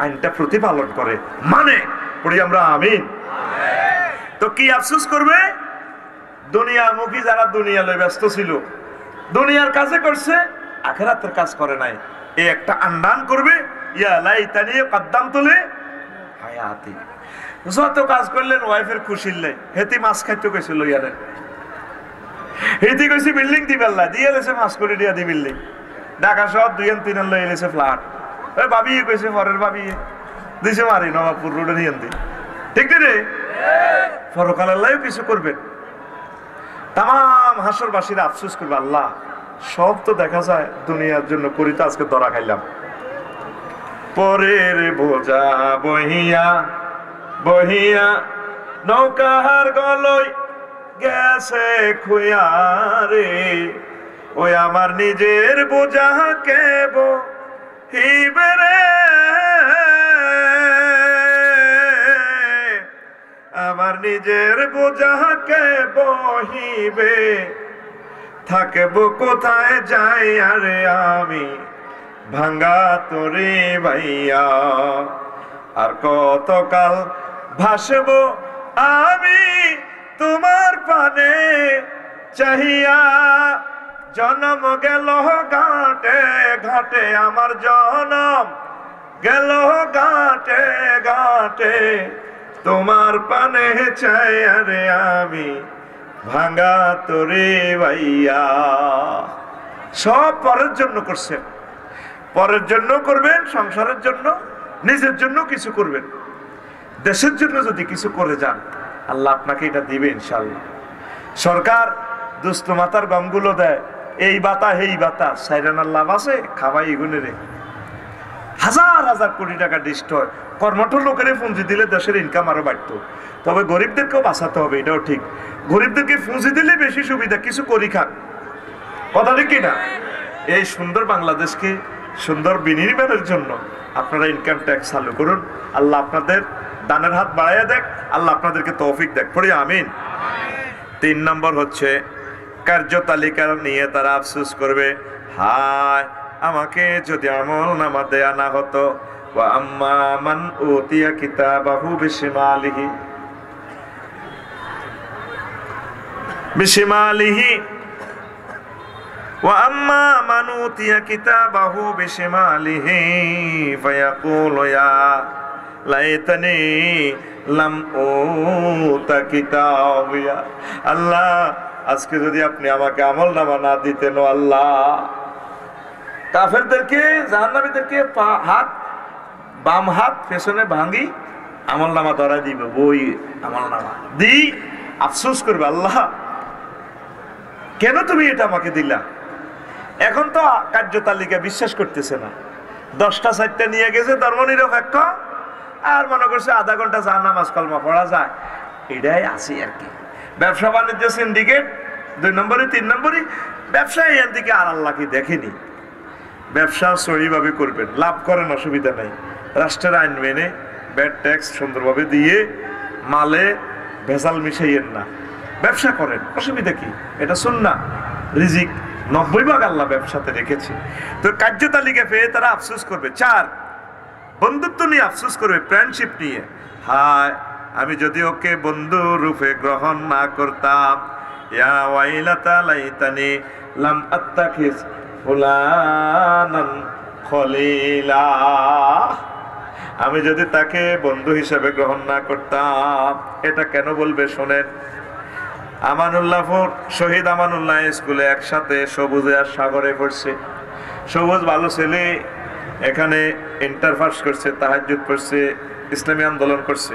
আইনটা প্রতিপালন করে, মানে পড়ি আমরা আমিন। তো কি আফসোস করবে? দুনিয়ামুখী যারা দুনিয়া লয়ে ব্যস্ত ছিল, দুনিয়ার কাজে করছে, আখিরাতের কাজ করে নাই। এই একটা আন্দান করবে, ইয়া লাইতানি কদ্দামতু লি হায়াতি। যত কাজ করলেন ওয়াইফের খুশির লাই, হেতি মাছ খাইতে কইছিল ইয়ারে, হেতি কইছি বিল্ডিং দিবেল্লা দিয়ে এলেছে, মাছ করে দিয়া দি বিল্ডিং। ঢাকা শহর 2-3 লয়ে এলেছে ফ্ল্যাট। ওই ভাবি কইছে, পরের ভাবি দিছে মারি নবাবপুর রোডে নিয়ে দি, ঠিক রে? পরকালের লাইও কিছু করবেন। তাম হাসরবাসীরা আফসোস করবে, আল্লাহ সব তো দেখা যায় দুনিয়ার জন্য করি, তো আজকে ধরা খাইলাম। পরের বোঝা বহিয়া বহিয়া নৌকার গলই গেছে খুইয়া রে, ওই আমার নিজের বোঝা কে বহিবে রে, আমার নিজের বোঝা কে বহিবে, থাকবো কোথায় যাই আরে আমি ভাঙ্গা তোরে ভাইয়া, আর কতকাল ভাসবো আমি তোমার পানে চাহিয়া, জনম গেল ঘাটে ঘাটে আমার জনম গেল ঘাটে ঘাটে, তোমার পানে চাই আরে আমি ভাঙ্গা তোরে ভাইয়া। সব পরের জন্য করছেন, পরের জন্য করবেন, সংসারের জন্য, নিজের জন্য কিছু করবেন। দেশের জন্য যদি কিছু করে যান আল্লাহ আপনাকে এটা দিবে ইনশাআল্লাহ। সরকার দুষ্ট মাতার গমগুলো দেয়, এই বাতা এই বাতা, সাইরানার লাভ আছে খাবাই এগুলো রে। হাজার হাজার কোটি টাকা ডিস্ট হয়, কর্মঠ লোকের পুঁজি দিলে দেশের ইনকাম আরো বাড়তো। তবে গরিবদেরকেও বাঁচাতে হবে, এটাও ঠিক। গরিবদেরকে পুঁজি দিলে বেশি সুবিধা, কিছু করি খান, কথা ঠিক কিনা? এই সুন্দর বাংলাদেশকে সুন্দর বিনির্মাণের জন্য আপনারা ইনকাম ট্যাক্স চালু করুন। আল্লাহ আপনাদের দানের হাত বাড়াইয়া দেখ, আল্লাহ আপনাদেরকে তৌফিক দেখ, পড়ি আমিন। 3 নম্বর হচ্ছে কার্যতালিকা নিয়ে তারা আফসোস করবে, হায় আমাকে যদি আমল নামা দেয়া না হতো। ওয়া আম্মা মান উতিয়া কিতাবাহু বিশিমালিহি বিশিমালিহি ওয়া আম্মা মান উতিয়া কিতাবাহু বিশিমালিহি ফায়াকুলু ইয়া লাইতানি লাম উতা কিতাবিয়া। আল্লাহ আজকে যদি আপনি আমাকে আমলনামা না দিতেন, আল্লাহ কাফেরদেরকে জাহান্নামীদেরকে হাত বাম হাত পেছনে ভাঙি আমলনামা ধরা দিবে, বই আমলনামা দি আফসোস করবে, আল্লাহ কেন তুমি এটা আমাকে দিলা। এখন তো কার্যতালিকা বিশ্বাস করতেছে না, 10টা 4টা নিয়ে গেছে ধর্মনিরপেক্ষ, আর মনে করছে আধা ঘন্টা যা নামাজ কলমা পড়া যায়, এটাই আছে আর কি। ব্যবসা বাণিজ্য সিন্ডিকেট 2 নম্বরে 3 নম্বরে ব্যবসায়ী এর দিকে আর আল্লাহ কি দেখেনি। ব্যবসা সহিভাবে করবেন, লাভ করেন অসুবিধা নাই, রাষ্ট্রের আইন মেনে ব্যাড ট্যাক্স সুন্দরভাবে দিয়ে মালে ভেজাল মিশাইয়েন না, ব্যবসা করেন, অসুবিধা কি? এটা সুন্নাহ, রিজিক 90 ভাগ আল্লাহ ব্যবসাতে রেখেছে। তো কার্য তালিকা পেয়ে তারা আফসোস করবে। 4, বন্ধুত্ব নিয়ে আফসোস করবে, ফ্রেন্ডশিপ নিয়ে। হায়, আমি যদি ওকে বন্ধু রূপে গ্রহণ না করতাম, ইয়া ওয়াইলাতা লাইতানি লাম আত্তাখিজ ফুলানান খলিলা, আমি যদি তাকে বন্ধু হিসেবে গ্রহণ না করতাম। এটা কেন বলবে শোনেন। আমানুল্লাহপুর শহীদ আমানুল্লাহ স্কুলে একসাথে সবুজে আর সাগরে পড়ছে। সবুজ ভালো ছেলে, এখানে ইন্টার পাস করছে, তাহাজ্জুদ পড়ছে, ইসলামী আন্দোলন করছে।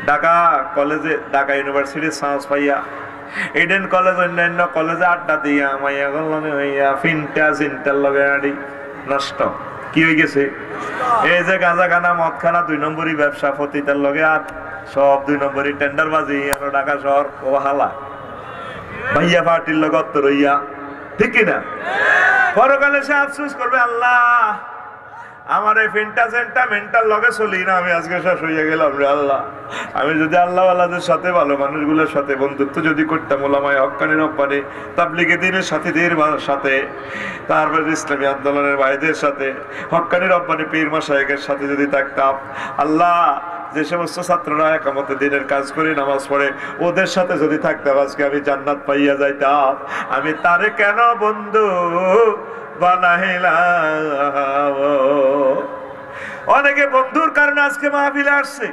ঢাকা কলেজে, ঢাকা ইউনিভার্সিটির সাহস পাইয়া, ইডেন কলেজ, অন্যান্য কলেজে আড্ডা দিয়া মাইয়া গল্লানে হইয়া ফিনটা জিনটার লগে আড়ি নষ্ট। কি হয়ে গেছে? এই যে গাঁজা খানা, মদ খানা, 2 নম্বরই ব্যবসা, ফতিতার লগে আর সব 2 নম্বরই টেন্ডারবাজি। আর ঢাকা শহর ও হালা ভাইয়া পার্টির লগে অত্তর হইয়া, ঠিক কিনা? পরকালে সে আফসোস করবে, আল্লাহ আমার এই ফিনটা সেন্টা মেন্টাল লগে চলি না, আমি আজকে শেষ হইয়া গেলাম রে আল্লাহ। আমি যদি আল্লাহ আল্লাহদের সাথে, ভালো মানুষগুলোর সাথে বন্ধুত্ব যদি করতাম, ওলামায়ে হক্কানি রব্বানি তাবলীগে দ্বীনের সাথীদের সাথে, তারপর ইসলামী আন্দোলনের ভাইদের সাথে, হক্কানি রব্বানি পীর মাশায়েখের সাথে যদি থাকতাম, আল্লাহ যে সমস্ত ছাত্ররা একামতে দিনের কাজ করে নামাজ পড়ে, ওদের সাথে যদি থাকতাম, আজকে আমি জান্নাত পাইয়া যাইতাম। আমি তারে কেন বন্ধু বানাইলাম? অনেকে বন্ধুর কারণে আজকে মাহফিলে আসছে,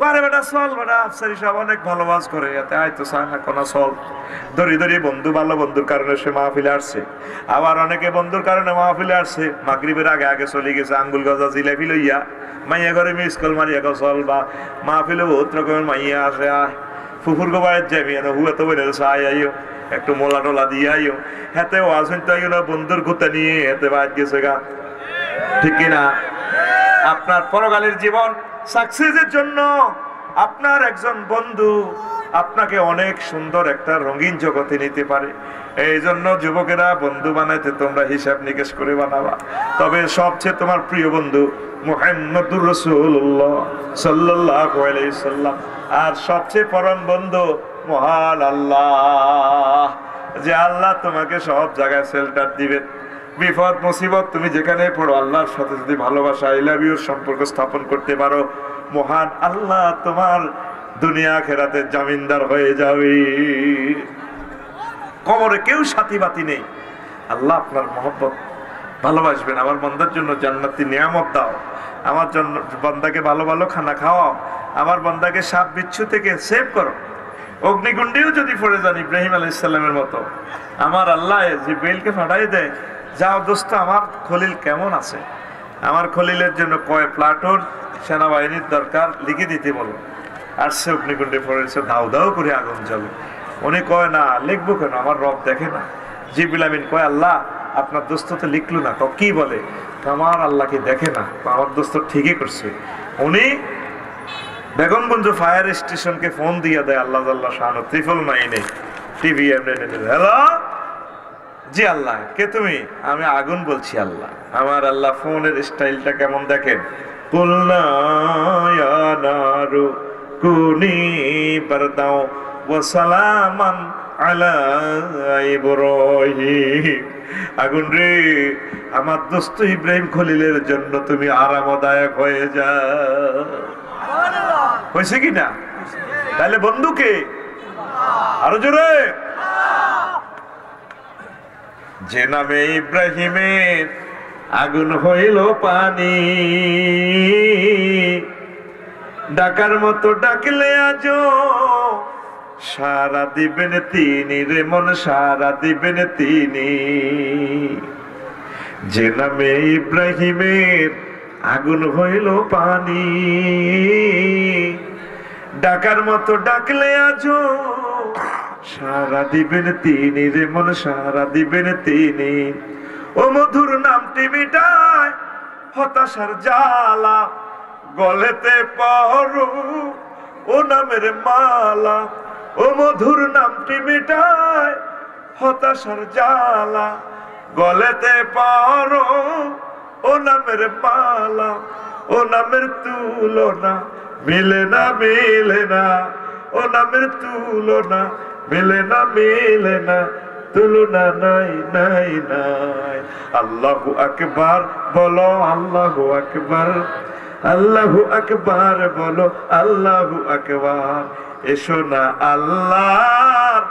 করে বেটা চল, বেটা আফসারি সাহেব অনেক ভালো ওয়াজ করে, এতে আয়তো চায় না কোন চল। দড়ি দড়ি বন্ধু, ভালো বন্ধুর কারণে সে মাহফিলে আসছে। আবার অনেকে বন্ধুর কারণে মাহফিলে আসছে, মাগরিবের আগে আগে চলে গেছে, আঙ্গুল গজা জিলাপি লইয়া মাইয়া ঘরে মিস কল মারিয়া চল। বা মাহফিলে বহুত রকমের মাইয়া আসে, ফুফুর গোবায়ের যাবি হুয়ে তো বলে আয় আইও, একটু মোলা টোলা দিয়ে আইও, হাতে ওয়াজ হইতে আইও না, বন্ধুর গুতা নিয়ে হাতে বাদ গেছে গা, ঠিক কিনা? আপনার পরকালের জীবন সাকসেসের জন্য আপনার একজন বন্ধু আপনাকে অনেক সুন্দর একটা রঙিন জগতে নিতে পারে। এই জন্য যুবকেরা, বন্ধু বানাইতে তোমরা হিসাব নিকেশ করে বানাবা। তবে সবচেয়ে তোমার প্রিয় বন্ধু মুহাম্মদুর রাসূলুল্লাহ সাল্লাল্লাহু আলাইহি সাল্লাম, আর সবচেয়ে পরম বন্ধু মহান আল্লাহ। যে আল্লাহ তোমাকে সব জায়গায় শেল্টার দিবেন, বিপদ মুসিবত তুমি যেখানে পড়ো, আল্লাহর সাথে যদি ভালোবাসা, আই লাভ ইউর সম্পর্ক স্থাপন করতে পারো, মহান আল্লাহ তোমার দুনিয়া আখিরাতে জামিনদার হয়ে যাবে। কবরে কেউ সাথী বাতি নেই। আল্লাহ আপনার মহব্বত ভালোবাসবেন। আমার বান্দার জন্য জান্নাতি নিয়ামত দাও, আমার জন্য বান্দাকে ভালো ভালো খানা খাওয়াও, আমার বান্দাকে সাপ বিচ্ছু থেকে সেভ করো। অগ্নিকুণ্ডেও যদি পড়ে যান ইব্রাহিম আলাইহিস সালামের মতো, আমার আল্লাহ জিবরাইলকে পাঠাই দেয়, যাও দোস্ত আমার খলিল কেমন আছে, আমার খলিলের জন্য কয় প্লাটুন সেনাবাহিনীর দরকার লিখে দিতে বলো। আর সে অগ্নিকুণ্ডে পড়েছে, দাও দাও করে আগুন জ্বলে। উনি কয় না, লিখবো কেন, আমার রব দেখে না। জিবরিল আমিন কয়, আল্লাহ আপনার দোস্ত তো লিখলো না। কি বলে? আমার আল্লাহকে দেখে না, আমার দোস্ত ঠিকই করছে। উনি বেগমগঞ্জ ফায়ার স্টেশনকে ফোন দিয়ে দেয়, আল্লাহ আল্লাহ শাহ 999 টিভি। হ্যালো, জি আল্লাহ, কে তুমি? আমি আগুন বলছি আল্লাহ। আমার আল্লাহ ফোনের স্টাইলটা কেমন দেখেন, কুলনা ইয়া নারু কুনি বারদাও ওয়া সালামান আলা ইব্রাহিম। আগুন রে, আমার দোস্ত ইব্রাহিম খলিলের জন্য তুমি আরামদায়ক হয়ে যাও। হয়েছে কি না? তাহলে বন্ধুকে আরো জোরে, যে নামে ইব্রাহিমের আগুন হইল পানি, ডাকার মতো ডাকলে আজ সারা দিবেন তিনি রে মন, সারা দিবেন তিনি। যে নামে ইব্রাহিমের আগুন হইল পানি, ডাকার মতো ডাকলে আজ সারা দিবেন তিনি রে মন, সারা দিবেন তিনি। ও মধুর নামটি মিটায় হতাশার জ্বালা, গলেতে পরো ও নামের মালা। ও মধুর নামটি মিটায় হতাশার জ্বালা, গলেতে পরো ও নামের মালা, ও নামের তুলনা মিলে না মিলে না, ও নামের তুলনা মিলে না মিলে না, তুলনা নাই নাই নাই। আল্লাহু আকবার বলো, আল্লাহু আকবার, আল্লাহু আকবার বলো, আল্লাহু আকবার। এসো না আল্লাহর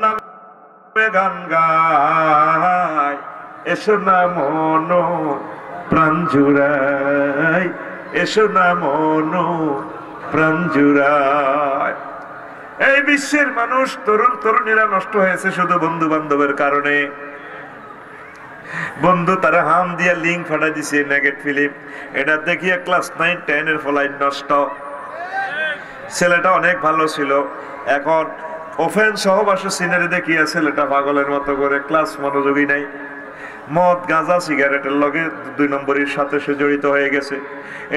নামে গান গাই, এসো না মন প্রাণ জুড়াই, এসো না মন প্রাণ জুড়াই। এই বিশ্বের মানুষ, তরুণ তরুণীরা নষ্ট হয়েছে শুধু বন্ধু বান্ধবের কারণে। বন্ধু তারা হাম দিয়া লিঙ্ক ফাটাই দিছে নেগেট ফিল্ম, এটা দেখিয়ে ক্লাস 9 10 এর ফলাই নষ্ট। ছেলেটা অনেক ভালো ছিল, এখন ওফেন সহবাসী সিনারি দেখিয়ে ছেলেটা পাগলের মতো করে, ক্লাস মনোযোগী নাই। মদ গাঁজা সিগারেটের লগে 2 নম্বরের সাথে সে জড়িত হয়ে গেছে।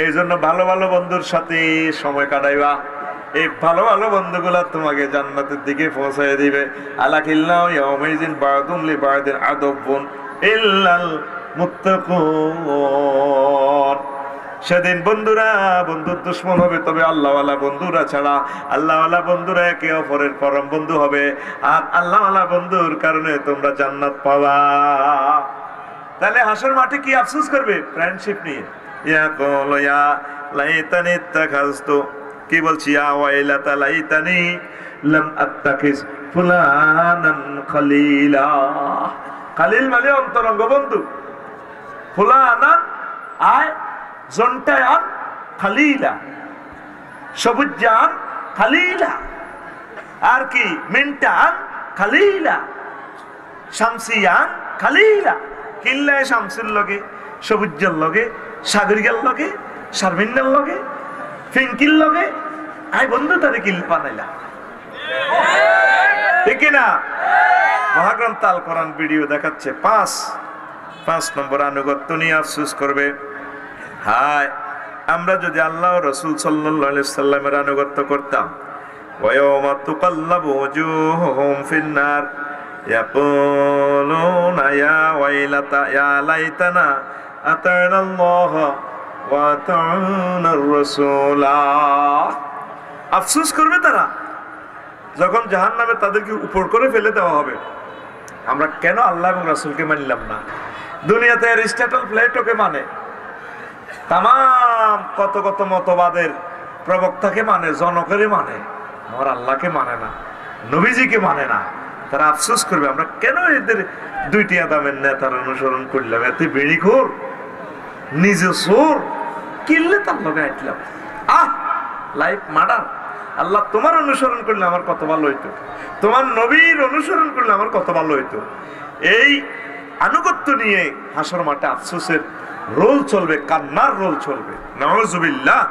এই জন্য ভালো ভালো বন্ধুর সাথে সময় কাটাইবা। এই ভালো ভালো বন্ধুগুলা তোমাকে জান্নাতের দিকে পৌঁছায় দিবে। আলাকিল্লাহু ইয়াউমাইযিন বা'দুম লি বা'দিন আদুবুন ইল্লাল মুত্তাকুন। সেদিন বন্ধুরা বন্ধুর দুশ্মন হবে, তবে আল্লাহওয়ালা বন্ধুরা ছাড়া। আল্লাহওয়ালা বন্ধুরা একে অপরের পরম বন্ধু হবে, আর আল্লাহওয়ালা বন্ধুর কারণে তোমরা জান্নাত পাবা। তাহলে হাসর মাঠে কি আফসোস করবে? ফ্রেন্ডশিপ নিয়ে। ইয়া কল ইয়া লাইতানি তাখাজতু, কি বলছি? ইয়া ওয়াইলাতা লাইতানি লাম আত্তাখিজ ফুলানান খলিলা। খলিল মানে অন্তরঙ্গ বন্ধু। ফুলানান আয় জন্টায়ান খালিলা, সবুজান খালিলা, আর কি মিন্টান খালিলা, শামসিয়ান খালিলা। কিল্লায় শামসির লগে, সবুজের লগে, সাগরিকার লগে, শারমিনের লগে, ফিঙ্কির লগে আই বন্ধু তারে কিল বানাইলা, ঠিক না? মহাগ্রন্থ আল কোরআন ভিডিও দেখাচ্ছে 5 নম্বর আনুগত্য নিয়ে আফসোস করবে। হায়, আমরা যদি আল্লাহ রাসূল সাল্লাল্লাহু আলাইহি সাল্লামের আনুগত্য করতাম। ওয়ায়াউমা তুকাল্লাবু ওয়াজুহুহুম ফিন-নার ইয়াকুলুনা ইয়া ওয়াইলাতা ইয়া লাইতানা আতা'নাল্লাহ ওয়া আতা'নার রাসূলা। আফসোস করবে তারা যখন জাহান্নামে তাদেরকে উপর করে ফেলে দেওয়া হবে। আমরা কেন আল্লাহ এবং রাসূলকে মানলাম না? দুনিয়াতে অ্যারিস্টটল প্লেটোকে মানে, তাম কত কত মতবাদের প্রবক্তাকে মানে, জনকেরই মানে, আমার আল্লাহকে মানে না, নবীজিকে মানে না। তারা আফসোস করবে আমরা কেন এদের 2টি আদামের নেতার অনুসরণ করলাম। এতে বেড়িখোর, নিজে চোর, কিনলে তার লগে আইটলাম। Life murder. আল্লাহ তোমার অনুসরণ করলে আমার কত ভালো হইতো, তোমার নবীর অনুসরণ করলে আমার কত ভালো হইতো। এই আনুগত্য নিয়ে হাসর মাঠে আফসোসের রোল চলবে, কান্নার রোল চলবে। নাউযুবিল্লাহ।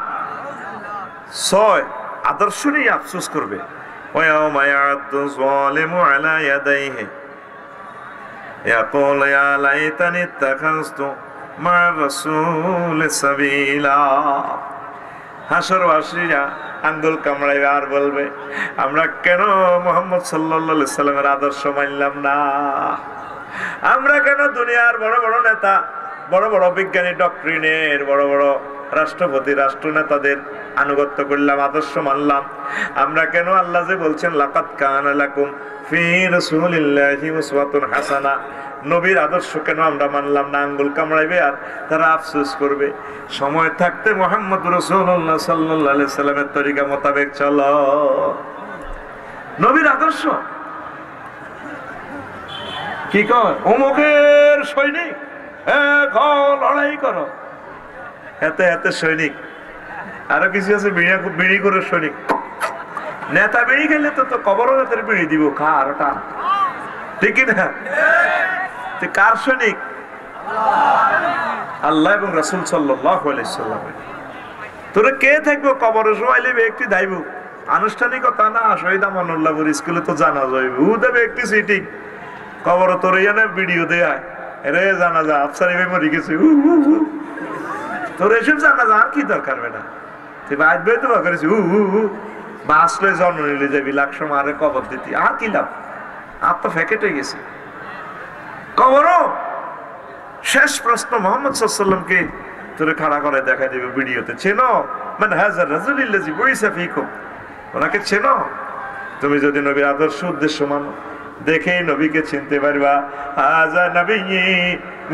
6 আদর্শ নিয়ে আফসোস করবে। ওয়ায়াউমা ইয়া'আদ্দু যালিমু আলা ইয়াদাইহি ইয়াকুলু ইয়া লাইতানি ইত্তাখাযতু মা'আর রাসূলি সাবিলা। হাসরবাসীরা আঙ্গুল কামড়াইবে আর বলবে আমরা কেন মুহাম্মদ সাল্লাল্লাহু আলাইহি সাল্লামের আদর্শ মানলাম না? আমরা কেন দুনিয়ার বড় বড় নেতা, বড় বড় বিজ্ঞানী, ডক্টরিনের বড় বড় রাষ্ট্রপতি, রাষ্ট্রনেতাদের আনুগত্য করলাম, আদর্শ মানলাম? আমরা কেন আল্লাহ যে বলছেন লাকাদ কানা লাকুম ফি রাসূলিল্লাহি উসওয়াতুন হাসানা, নবীর আদর্শ কেন আমরা মানলাম না? আঙ্গুল কামড়াইবে আর তারা আফসোস করবে। সময় থাকতে মুহাম্মদ রাসূলুল্লাহ সাল্লাল্লাহু আলাইহি সাল্লামের তরিকা মোতাবেক চলো। নবীর আদর্শ কি কয়? অমুকের সৈনিক, লড়াই করো। এতে এতে সৈনিক। আরো কিছু আছে বিড়ি করে সৈনিক। নেতা বিড়ি খেলে তো কবরও নেতার বিড়ি দিব, খা আর টান, ঠিক না? কার সৈনিক? আল্লাহ এবং রাসূল সাল্লাল্লাহু আলাইহি সাল্লাম। তোরে কে থাকবো কবরে শোয়াইলে একটি দাইব, আনুষ্ঠানিকতা না। শহীদ আমানুল্লাহপুর স্কুলে তো জানা যাইব, ও দেবে একটি সিটিং কবর, তোর ইয়ানে ভিডিও দেয় রে জানা যা আফসারি ভাই মরে গেছে, তোর এসব জানা যা আর কি দরকার বেটা? তুই বাঁচবে তো করেছি বাঁচলে জন্ম নিলে যাবি, লাখ মারে কবর দিতি, আর কি লাভ? আর তো ফ্যাকেট হয়ে গেছে। কবরও শেষ প্রশ্ন মুহাম্মদ সাল্লাল্লাহু আলাইহি ওয়াসাল্লামকে তোরে খাড়া করে দেখা দিবে ভিডিওতে, চেনো মান হাযার রাজুলিল্লাযী বুইসা ফীকুম, ওনাকে চেনো? তুমি যদি নবীর আদর্শ উদ্দেশ্য মানো, দেখেই নবীকে চিনতে পারবা। হাযা নবী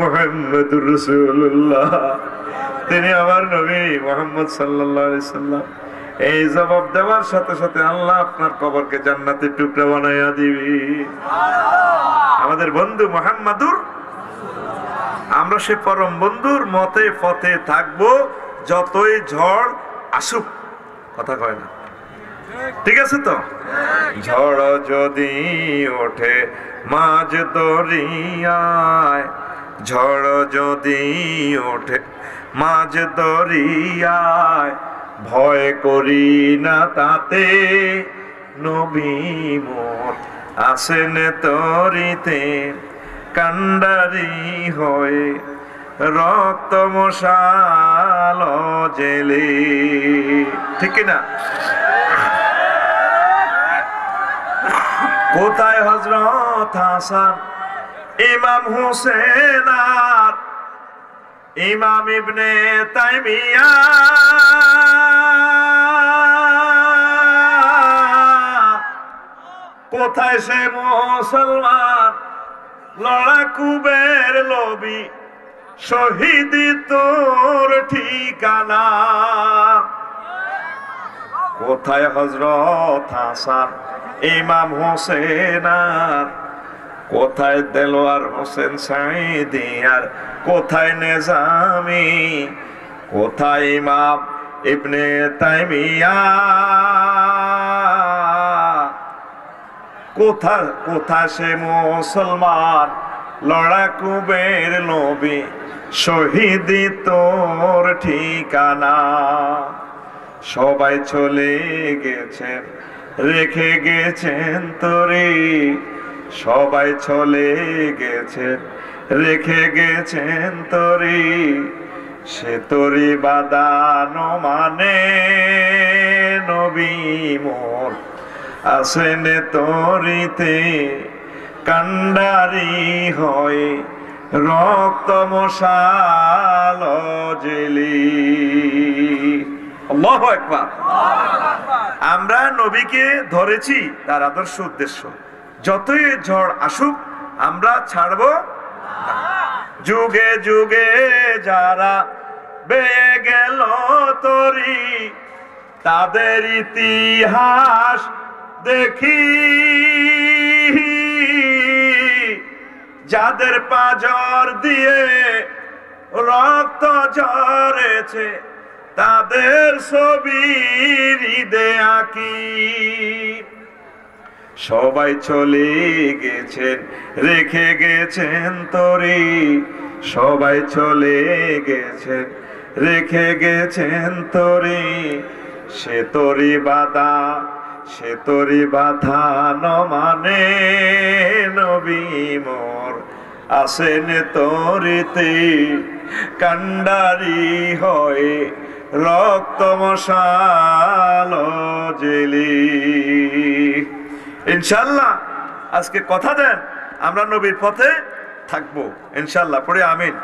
মুহাম্মদুর রাসূলুল্লাহ, তিনি আমার নবী মুহাম্মদ সাল্লাল্লাহু আলাইহি সাল্লাম। এই জবাব দেওয়ার সাথে সাথে আল্লাহ আপনার কবরকে জান্নাতের টুকরা বানাইয়া দিবে। আমাদের বন্ধু মুহাম্মাদুর, আমরা সে পরম বন্ধুর মতে পথে থাকবো যতই ঝড় আসুক। কথা কয় না? ঠিক আছে তো? ঝড় যদি ওঠে মাঝ দরিয়ায়, ঝড় যদি ওঠে মাঝ দরিয়ায়, ভয় করি না তাতে, নবী মোর আসেন তরিতে, কান্ডারি হয়ে রক্ত মশাল জেলে। ঠিক না? কোথায় হযরত হাসান, ইমাম হুসেন আর ইমাম ইবনে তাইমিয়া, কোথায় সে মুসলমান লড়াকুবের লোভী, শহীদি তোর ঠিকানা? কোথায় হযরত হাসান, ইমাম হোসেন আর কোথায় দেলোয়ার হোসেন সাঈদী আর কোথায় নিজামী, কোথায় ইমাম ইবনে তাইমিয়া, কোথায় সে মুসলমান লড়াকুবের নবী, শহীদি তোর ঠিকানা? সবাই চলে গেছেন রেখে গেছেন তোরে, সবাই চলে গেছেন রেখে গেছেন তোরে, সে তোরে বাদানো মানে নবী মোর আসেন তরিতে, কান্ডারি হয় রক্ত মশাল জেলি। আল্লাহু আকবার। আমরা নবীকে ধরেছি তার আদর্শ উদ্দেশ্য, যতই ঝড় আসুক আমরা ছাড়বো না। যুগে যুগে যারা বেয়ে গেল তরি, তাদের ইতিহাস দেখি, যাদের পাঁজর দিয়ে রক্ত ঝরেছে, তাদের ছবি হৃদয়ে আঁকি। সবাই চলে গেছেন রেখে গেছেন তরি, সবাই চলে গেছেন রেখে গেছেন তরি, সে তরি বাধা, সে তরি বাধা ন মানে নবী মোর আসেন তরিতে, কান্ডারি হয় রক্ত মশাল জেলি। ইনশাআল্লাহ আজকে কথা দেন আমরা নবীর পথে থাকবো ইনশাআল্লাহ, পড়ে আমিন।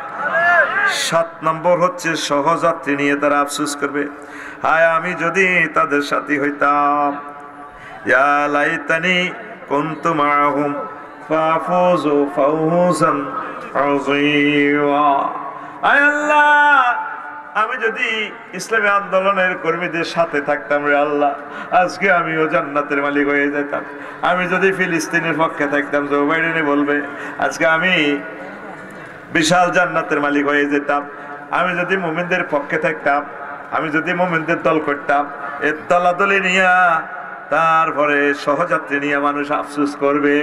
7 নম্বর হচ্ছে সহযাত্রী নিয়ে তারা আফসোস করবে, হায় আমি যদি তাদের সাথী হইতাম, ইয়া লাইতানি কুনতু মাআহুম ফাফুযু ফাওজান আযীমা। আয় আল্লাহ, আমি যদি ইসলামী আন্দোলনের কর্মীদের সাথে থাকতাম রে আল্লাহ, আজকে আমিও জান্নাতের মালিক হয়ে যেতাম। আমি যদি ফিলিস্তিনের পক্ষে থাকতাম, জো বাইডেনে বলবে আজকে আমি বিশাল জান্নাতের মালিক হয়ে যেতাম। আমি যদি মুমিনদের পক্ষে থাকতাম, আমি যদি মুমিনদের দল করতাম, এর দলাদলি নিয়া তারপরে সহযাত্রী নিয়ে মানুষ আফসোস করবে।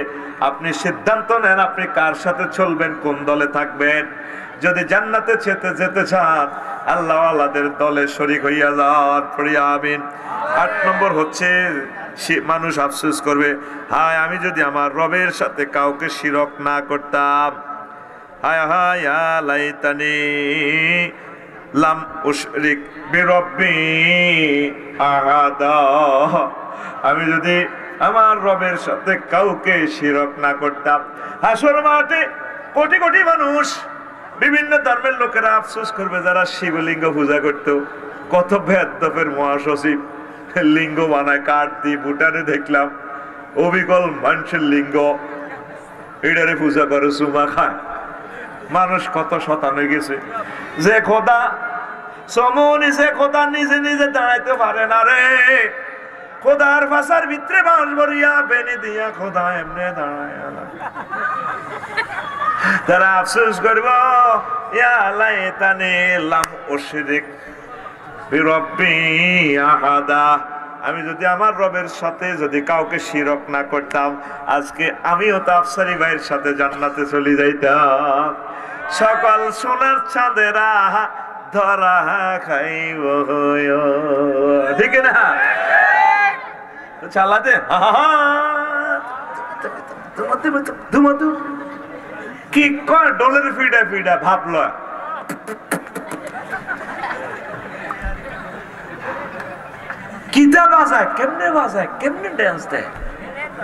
আপনি সিদ্ধান্ত নেন আপনি কার সাথে চলবেন, কোন দলে থাকবেন। যদি জান্নাতে যেতে চান আল্লাহ আল্লাহদের দলে শরীক হইয়া যান, পড়িয়া আমিন। 8 নম্বর হচ্ছে মানুষ আফসোস করবে, হায় আমি যদি আমার রবের সাথে কাউকে শিরক না করতাম, হায় হায় লাইতানি লাম উশরিক বিরব্বি আহাদা। আমি যদি আমার রবের সাথে কাউকে শিরক না করতাম। হাসর মাঠে কোটি কোটি মানুষ বিভিন্ন ধর্মের লোকেরা আফসোস করবে যারা শিবলিঙ্গ পূজা করতো। কত ভেদপের মহাসচিব লিঙ্গ বানায় কাঠ দিয়ে, ভুটানে দেখলাম অবিকল মানুষের লিঙ্গ, এটারে পূজা করে, চুমা খায়। মানুষ কত শতান হয়ে গেছে। যে খোদা সমনি, যে খোদা নিজে নিজে দাঁড়াইতে পারে না রে, খোদার ভাষার ভিতরে বাঁশ ভরিয়া বেনি দিয়া খোদা এমনি দাঁড়ায়। তারা আফসোস করব, ইয়া লাইতানি লাম উশরিক বিরব্বি আহাদা, আমি যদি আমার রবের সাথে যদি কাউকে শিরক না করতাম, আজকে আমিও তো আফসারি ভাইয়ের সাথে জান্নাতে চলে যাইতাম। সকাল সোনার চাঁদেরা ধরা খাইব, ঠিক না? চালাতে কি কর, ডোলের ফিডা ফিডা ভাবল। কিতা বাজায়, কেমনে বাজায়, কেমনে ড্যান্স দেয়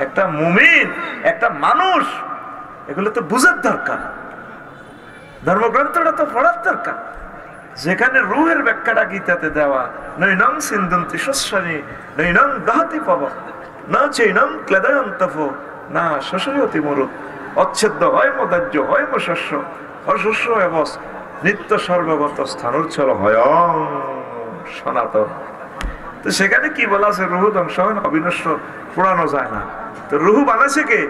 একটা মুমিন, একটা মানুষ। এগুলো তো বুঝার দরকার, ধর্মগ্রন্থটা তো পড়ার দরকার। যেখানে রুহের ব্যাখ্যাটা গীতাতে দেওয়া, নৈনং সিন্ধন্তি শস্যানি নৈনং দহতি পাব না চৈনং ক্লেদয়ন্তফ না শশয়তি মরুৎ, অচ্ছেদ্য হয় মদাহ্য হয় শস্য অশস্য এবস নিত্য সর্বগত স্থানুচ্ছল হয় সনাতন। তো সেখানে কি বলা আছে, রুহু ধ্বংস হয় না, অবিনশ্বর, পুরানো যায় না। তো রুহু বানাইছে কে?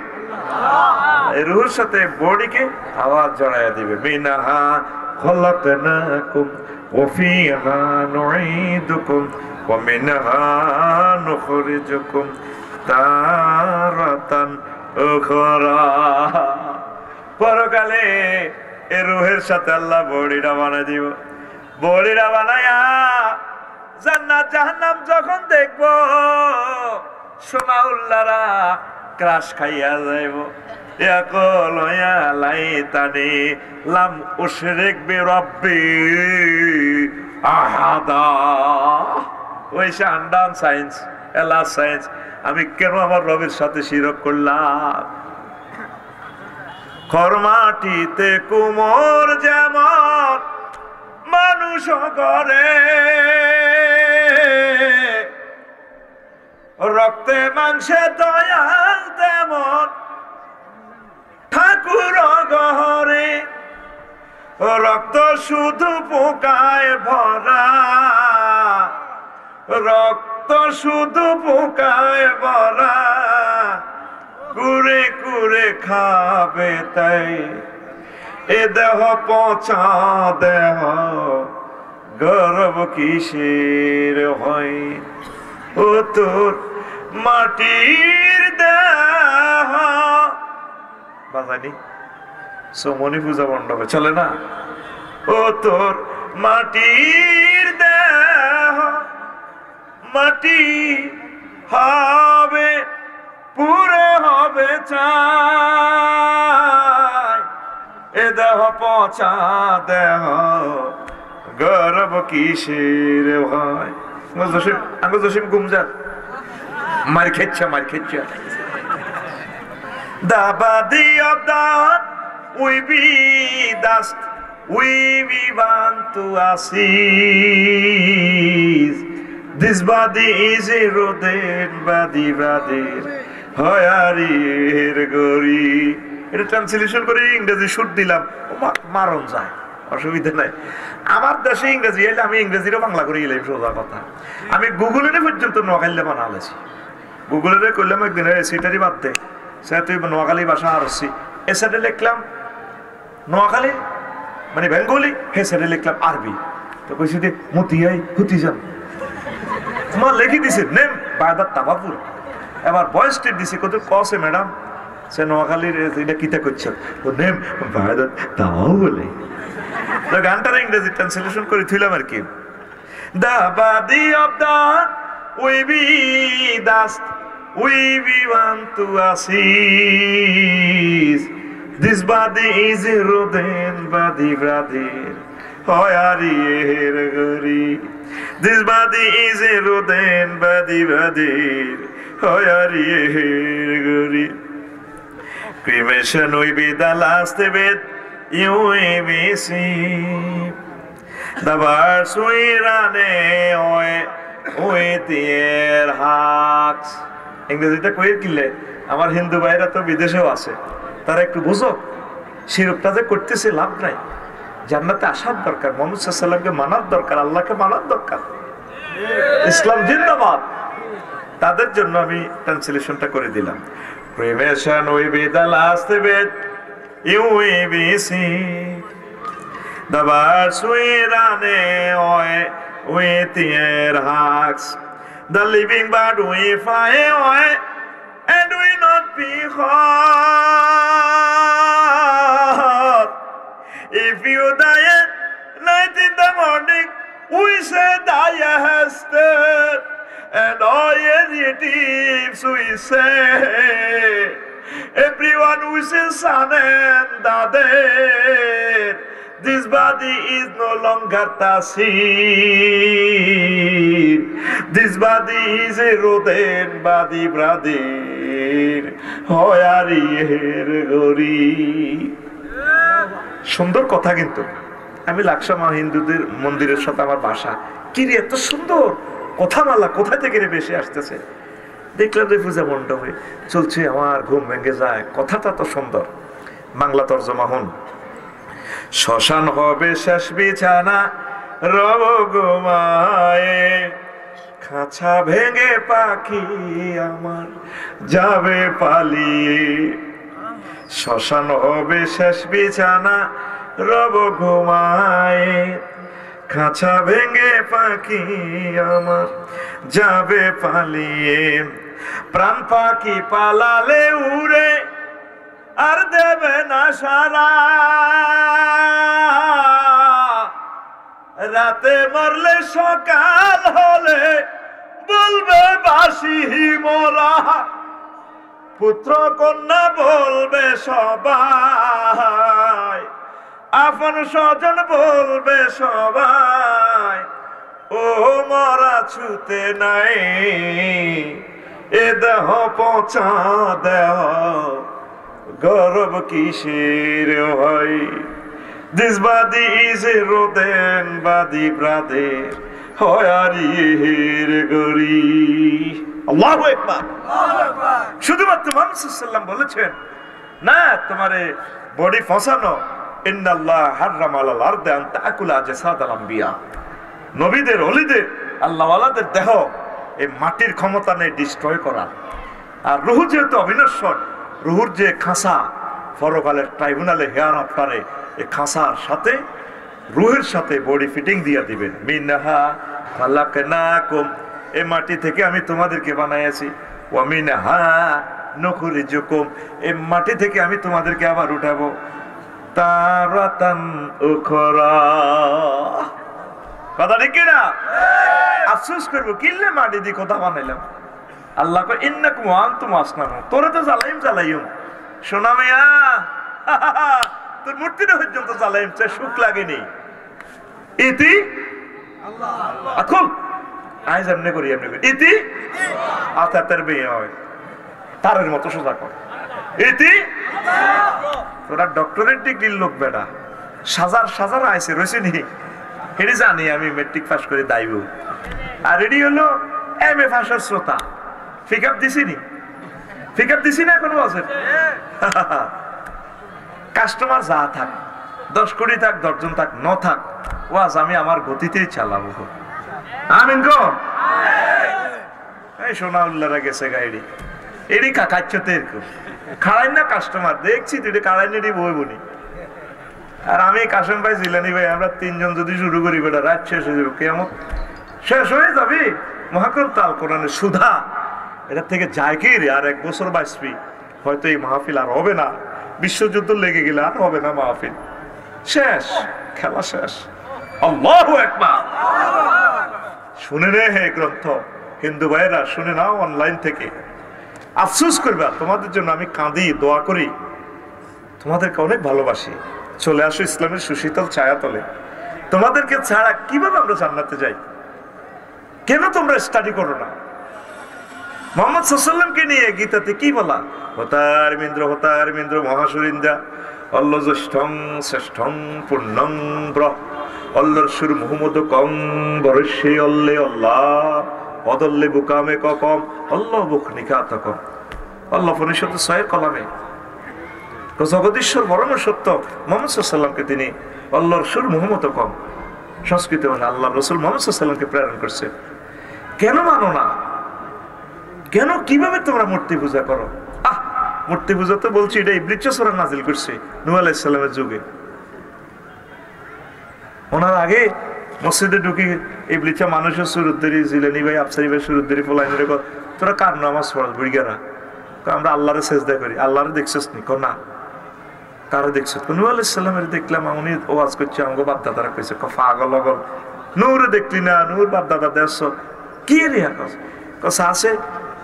এই রুহুর সাথে বডিকে আওয়াজ জড়াইয়া দিবে। মিনাহা খলাকনাকুম ওয়া ফিহা নুঈদুকুম ওয়া মিনহা নুখরিজুকুম তারাতান উখরা। পরকালে এই রুহের সাথে আল্লাহ বডিটা বানাই দিব। বডিটা বানায়া জান্নাত জাহান্নাম যখন দেখবো, সোনা উল্লারা ক্রাশ খাইয়া যাইব। ইয়াকুল ইয়া লাইতানি লাম উশরিক বিরব্বি আহাদা। ওই শানদান সায়েন্স, এলা সায়েন্স, আমি কেন আমার রবের সাথে শিরক করলাম? খরমাটিতে কুমোর যেমন মানুষ করে, রক্তে মাংসে দয়াল তেমন ঠাকুর গহরে। রক্ত শুধু পোকায় ভরা, রক্ত শুধু পোকায় ভরা, কুরে কুরে খাবে তাই এ দেহ পচা দেহ, গর্ব কিসের হয় ও তোর মাটির দেহ। বাজানি সমনি পূজা মণ্ডপে চলে না? ও তোর মাটির দেহ, মাটি হবে পুরে হবে চাই, এ দেহ পচা দেহ, গর্ব কিসের হয়। জসিম গুমজার মার খেচ্ছে, মার খেচ্ছে। The body of that we be dust, we want to assis. This body is eroded body হয়ারির গরি। এটা ট্রান্সলেশন করে ইংরেজি শুট দিলাম, মারণ যায়, অসুবিধা নাই। আমার দেশে ইংরেজি এলে আমি ইংরেজিরও বাংলা করে গেলাম, সোজা কথা। আমি গুগলের পর্যন্ত নোয়াখালী বানালেছি। গুগলের করলাম একদিন সিটারি বাদ দে, সে তুই নোয়াখালী ভাষা আরসি, এ সাইডে লিখলাম নোয়াখালী মানে বেঙ্গলি, হে সাইডে লিখলাম আরবি। তো কইছি যে মতিয়াই হুতি যান, তোমার লিখি দিছে নেম বায়দার তাবাপুর। এবার ভয়েস টেপ দিছে, কত কসে ম্যাডাম সে নোয়াখালীর এটা কিতা করছে, ও নেম বায়দার তাবাও বলে। তো গানটার ইংরেজি ট্রান্সলেশন করে থইলাম আর কি। The body of the we be dust, we want to assis. This body is eroded body হয়ারির গরি। This body is eroded body হয়ারির গরি। Cremation will be the last event UABC. The birds we run away with their hearts. ইংরেজিটা কইর কিলে আমার হিন্দু ভাইরা তো বিদেশেও আছে, তারা একটু বুঝো শিরকটা যে করতেছে লাভ নাই। জান্নাতে আসার দরকার, মুহাম্মদ সাল্লাল্লাহু আলাইহি ওয়াসাল্লামকে মানার দরকার, আল্লাহকে মানার দরকার। ইসলাম জিন্দাবাদ। তাদের জন্য আমি ট্রান্সলেশনটা করে দিলাম। Prevention will be the last bit. UABC. The birds will run away with their hearts. The living bird will fly away and will not be hurt. If you die at night in the morning, we say die has dead. And all relatives we say, everyone wishes son and daughter. This body is no longer tasir. This body is a rodent body, brother. Hoyari gori. সুন্দর কথা, কিন্তু আমি লাকসামা হিন্দুদের মন্দিরের সাথে আমার বাসা, কি রে এত সুন্দর কথামালা কোথা থেকে রে বেশি আসতেছে। দেখলাম যে পূজা মণ্ডপে চলছে, আমার ঘুম ভেঙে যায়, কথাটা তো সুন্দর। বাংলা তর্জমা হন। শ্মশান হবে শেষ বিছানা রব ঘুমায়ে, খাঁচা ভেঙে পাখি আমার যাবে পালিয়ে। শ্মশান হবে শেষ বিছানা রব ঘুমায়ে, খাঁচা ভেঙে পাখি আমার যাবে পালিয়ে। প্রাণ পাখি পালালে উড়ে আর দেবে না সারা, রাতে মরলে সকাল হলে বলবে বাসি মোরা। পুত্র কন্যা বলবে সবাই, আপন স্বজন বলবে সবাই, ও মরা ছুতে নাই এ দেহ পচা দেহ, গর্ব কিসের হয়। This body is a rodent body, brother. হয়ারির গরি। আল্লাহু আকবার। শুধুমাত্র মুহাম্মদ সাল্লাল্লাহু আলাইহি ওয়াসাল্লাম বলেছেন না তোমারে বডি ফসানো। ইন্নাল্লাহ হারাম আলাল আরদি আন তাকুলা জাসাদাল আম্বিয়া। নবীদের ওলিদের আল্লাহওয়ালাদের দেহ এই মাটির ক্ষমতা নেই ডিস্ট্রয় করা। আর রূহ যেহেতু অবিনশ্বর, রূহুর যে খাঁচা পরকালের ট্রাইব্যুনালে হেয়ার আফটারে এই খাঁচার সাথে রূহের সাথে বডি ফিটিং দিয়ে দিবেন। মিনহা খালাকনাকুম, এই মাটি থেকে আমি তোমাদেরকে বানাইছি। ওয়া মিনহা নুখরিজুকুম, এই মাটি থেকে আমি তোমাদেরকে আবার উঠাবো। তারাতান উখরা, কথা ঠিক না? আফসোস করবো কিল্লে মাটি দিয়ে কথা বানাইলাম। আল্লাহ কয় ইন্নাকুম ওয়া আনতুম আসনামু, তোরে তো জ্বালাইম। সোনা মিয়া তোর মূর্তিটা পর্যন্ত জ্বালাইম, চাই সুখ লাগেনি। ইতি এখন আইজ এমনি করি ইতি আতাতের বিয়ে হয় তারের মতো সোজা কর। ইতি তোরা ডক্টরেট ডিগ্রির লোক বেটা, সাজার আইসে রয়েছে নি, এটি জানি আমি মেট্রিক পাস করে দাইব। আর এটি হলো MA পাশের শ্রোতা। পিকআপ দিছি না এখন বছর। কাস্টমার যা থাক, 10 কোটি থাক, 10 জন থাক, ন থাক, ওয়াজ আমি আমার গতিতেই চালাবো। আমিন গো। এই সোনা উল্লারা গেছে গাড়ি, এটি কাকাচ্ছতে এরকম খাড়াই না কাস্টমার দেখছি তুই কাড়াই নেটি বই বনি। আর আমি কাশেম ভাই জিলানি ভাই আমরা 3 জন যদি শুরু করি বেটা রাত শেষ হয়ে যাবে, কেমন শেষ হয়ে যাবে। মহাকর তাল কোরআনের সুধা এটা থেকে যায় কি রে, আর 1 বছর বাঁচবি, হয়তো এই মাহফিল আর হবে না। বিশ্বযুদ্ধ লেগে গেলে আর হবে না মাহফিল, শেষ, খেলা শেষ। আল্লাহু আকবার। শুনে রে হে গ্রন্থ, হিন্দু ভাইরা শুনে নাও অনলাইন থেকে। আফসোস করবা তোমাদের জন্য আমি কাঁদি, দোয়া করি, তোমাদেরকে অনেক ভালোবাসি। চলে আসো ইসলামের সুশীতল ছায়াতলে। তোমাদেরকে ছাড়া কিভাবে আমরা জান্নাতে যাই? কেন তোমরা স্টাডি করো না? মুহাম্মদ সাল্লাল্লাহু আলাইহি ওয়াসাল্লামকে নিয়ে গীতাতে কি বলা? হতার মিন্দ্র মহাসুরিন্দা অল্ল জ্যেষ্ঠং শ্রেষ্ঠং পূর্ণং ব্রহ অল্লর সুর মুহম্মদ কং বরস্যে অল্লে অল্লাহ অদল্লে বুকামে ককম অল্ল বুক নিকাতকম আল্লাহ পরিষদ ছয়ের কলামে জগদীশ্বর পরম সত্য মুহাম্মদ সাল্লাল্লাহু আলাইহি ওয়াসাল্লামকে তিনি আল্লাহর সুর মুহম্মদ কম সংস্কৃত ভাষা আল্লাহ রাসূল মুহাম্মদ সাল্লাল্লাহু আলাইহি ওয়াসাল্লামকে প্রেরণ করছে। কেন মানো না? কেন কিভাবে তোমরা মূর্তি পূজা করো? মূর্তি পূজা তো বলছি এটা ইবলীস সূরা নাজিল করছে নূহ আলাইহিস সালামের যুগে। ওনার আগে মসজিদে ঢুকি ইবলীস মানুষের সুরত ধরে জিলানী ভাই আফসারি ভাই সুরত ধরে ফলাইন রে তোরা কার নামাজ পড়াস বুড়িগারা? আমরা আল্লাহরে সেজদা করি। আল্লাহরে দেখছিস নি? না। কারে দেখছিস? নূহ আলাইহিস সালামের দেখলাম উনি ওয়াজ করছে আমগো বাপ দাদারা কইছে পাগল লগল নূরে দেখলি না নূর বাপ দাদা দেখছ কি রে কথা আছে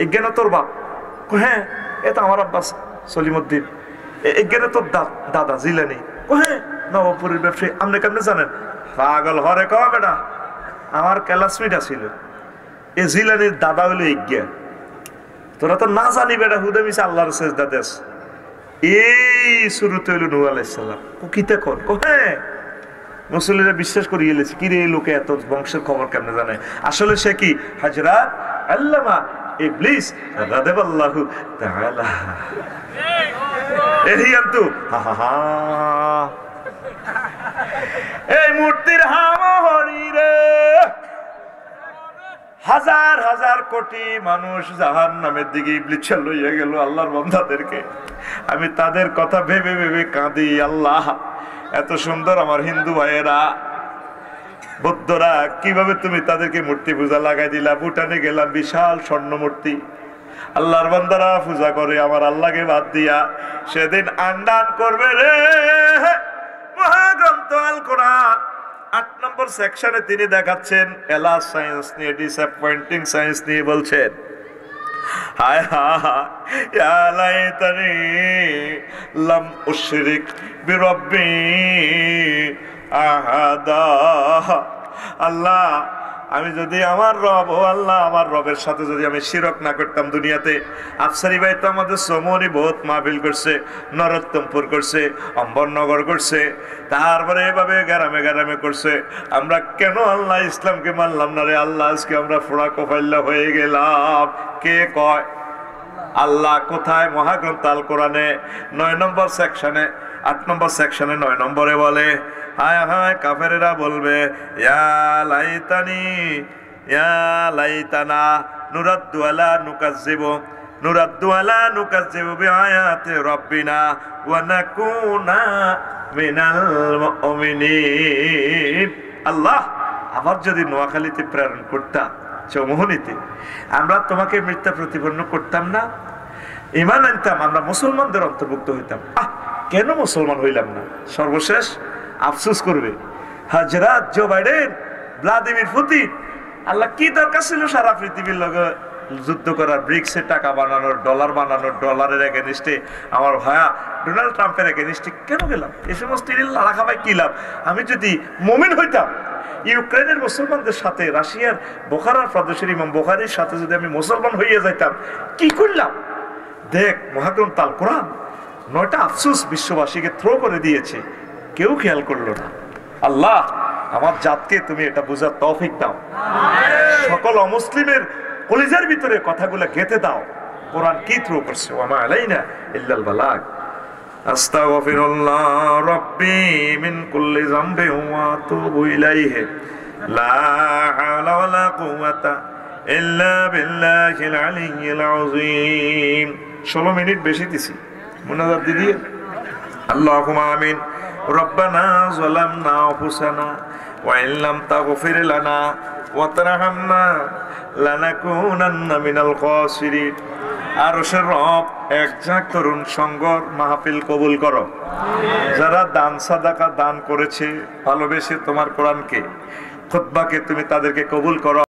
এজ্ঞান তোর বাপ? হ্যাঁ এটা আমার আব্বাস সলিমউদ্দিন। এজ্ঞান তোর দাদা জিলানী? হ্যাঁ নবপুরের ব্যবসায়ী। আপনি কেমনে জানেন? পাগল হরে ক বেটা আমার ক্লাসমেট ছিল এ জিলানির দাদা হইলো ইজ্ঞান। তোরা তো না জানি বেটা হুদে মিশে আল্লাহর সেজদা দেশ। এই শুরুতে হইল নূহ আলাইহিস সালাম। কিতে কর? হ্যাঁ মুসলিমরা বিশ্বাস করে গেলেছে কি রে এই লোকে এত বংশের খবর কেমনে জানে? আসলে সে কি হযরত আল্লামা ইবলীস রাদিয়াল্লাহু তাআলা এহিয়ান্তু এই মূর্তির হামহরি রে হাজার হাজার কোটি মানুষ জাহান্নামের দিকে ইবলীস লইয়া গেল আল্লাহর বান্দাদেরকে। আমি তাদের কথা ভেবে ভেবে কাঁদি, আল্লাহ এত সুন্দর আমার হিন্দু ভাইয়েরা বৌদ্ধরা কিভাবে তুমি তাদেরকে মূর্তি পূজা লাগাই দিলা। ভুটানে গেলাম বিশাল স্বর্ণ মূর্তি আল্লাহর বান্দারা পূজা করে আমার আল্লাহকে বাদ দিয়া। সেদিন আন্দান করবে রে মহাগ্রন্থ আল কোরআন ৮ নম্বর সেকশনে তিনি দেখাচ্ছেন এলা সায়েন্স নিয়ে ডিসঅ্যাপয়েন্টিং সায়েন্স নিয়ে বলছেন হায় হায় ইয়া লাইতানি লাম উশরিক বিরব্বি আহাদা। আল্লাহ আমি যদি আমার রব ও আল্লাহ আমার রবের সাথে যদি আমি শিরক না করতাম দুনিয়াতে। আফসারি ভাই তো আমাদের সমনি বহুত মাহফিল করছে, নরোত্তমপুর করছে, অম্বরনগর করছে, তারপরে এভাবে গ্রামে গ্রামে করছে। আমরা কেন আল্লাহ ইসলামকে মানলাম না রে? আল্লাহ আজকে আমরা ফোড়া কফাইল্লা হয়ে গেলাম। কে কয়? আল্লাহ কোথায়? মহাগ্রন্থ আল কোরআনে ৯ নম্বর সেকশনে ৮ নম্বর সেকশনে ৯ নম্বরে বলে হায় হায় কাফেরেরা বলবে ইয়া লাইতানি ইয়া লাইতানা নুরাদ্দু আলা নুকাজ্জিবু বিআয়াতি রাব্বিনা ওয়া নাকুনা মিনাল মুমিনিন। আল্লাহ আবার যদি নোয়াখালীতে প্রেরণ করতাম, চৌমোহনীতে, আমরা তোমাকে মিথ্যা প্রতিপন্ন করতাম না, ঈমান আনতাম, আমরা মুসলমানদের অন্তর্ভুক্ত হইতাম। কেন মুসলমান হইলাম না? সর্বশেষ আফসোস করবে হযরত জো বাইডেন, ভ্লাদিমির পুতিন। আল্লাহ কি দরকার ছিল সারা পৃথিবীর লগে যুদ্ধ করার, ব্রিক্সের টাকা বানানোর, ডলার বানানোর, ডলারের এগেনিস্টে আমার ভায়া ডোনাল্ড ট্রাম্পের এগেনিস্টে কেন গেলাম? এই সমস্ত লাড়া খাবাই কি লাভ? আমি যদি মুমিন হইতাম, ইউক্রেনের মুসলমানদের সাথে, রাশিয়ার বোখারার প্রদেশের ইমাম বুখারীর সাথে যদি আমি মুসলমান হইয়া যাইতাম, কি করলাম? দেখ মহাগ্রন্থ আল কোরআন ৯টা আফসোস বিশ্ববাসীকে থ্রো করে দিয়েছে, কেউ খেয়াল করলো না। আল্লাহ আমার জাতকে তুমি এটা বুঝার তৌফিক দাও, সকল অমুসলিমের কলিজার ভিতরে কথাগুলো গেঁথে দাও। কোরআন কি থ্রো করছে? ওয়া মা আলাইনা ইল্লাল বালাগ। আস্তাগফিরুল্লাহ রাব্বি মিন কুল্লি যামবিন ওয়া আতুবু ইলাইহি লা হাওলা ওয়ালা কুওয়াতা ইল্লা বিল্লাহিল আলিয়্যিল আযীম। 16 মিনিট বেশি দিছি, মুনাজাত দিদি। আল্লাহুম্মা আমিন। রব্বানা যালামনা আনফুসানা ওয়া ইন লাম তাগফির লানা ওয়া তারহামনা লানাকুনান্না মিনাল খাসিরিন। আরশের রব এক ঝাঁক তরুণ সংঘর মাহফিল কবুল করো। যারা দান সাদাকা দান করেছে ভালোবেসে তোমার কোরআনকে, খুতবাকে, তুমি তাদেরকে কবুল করো।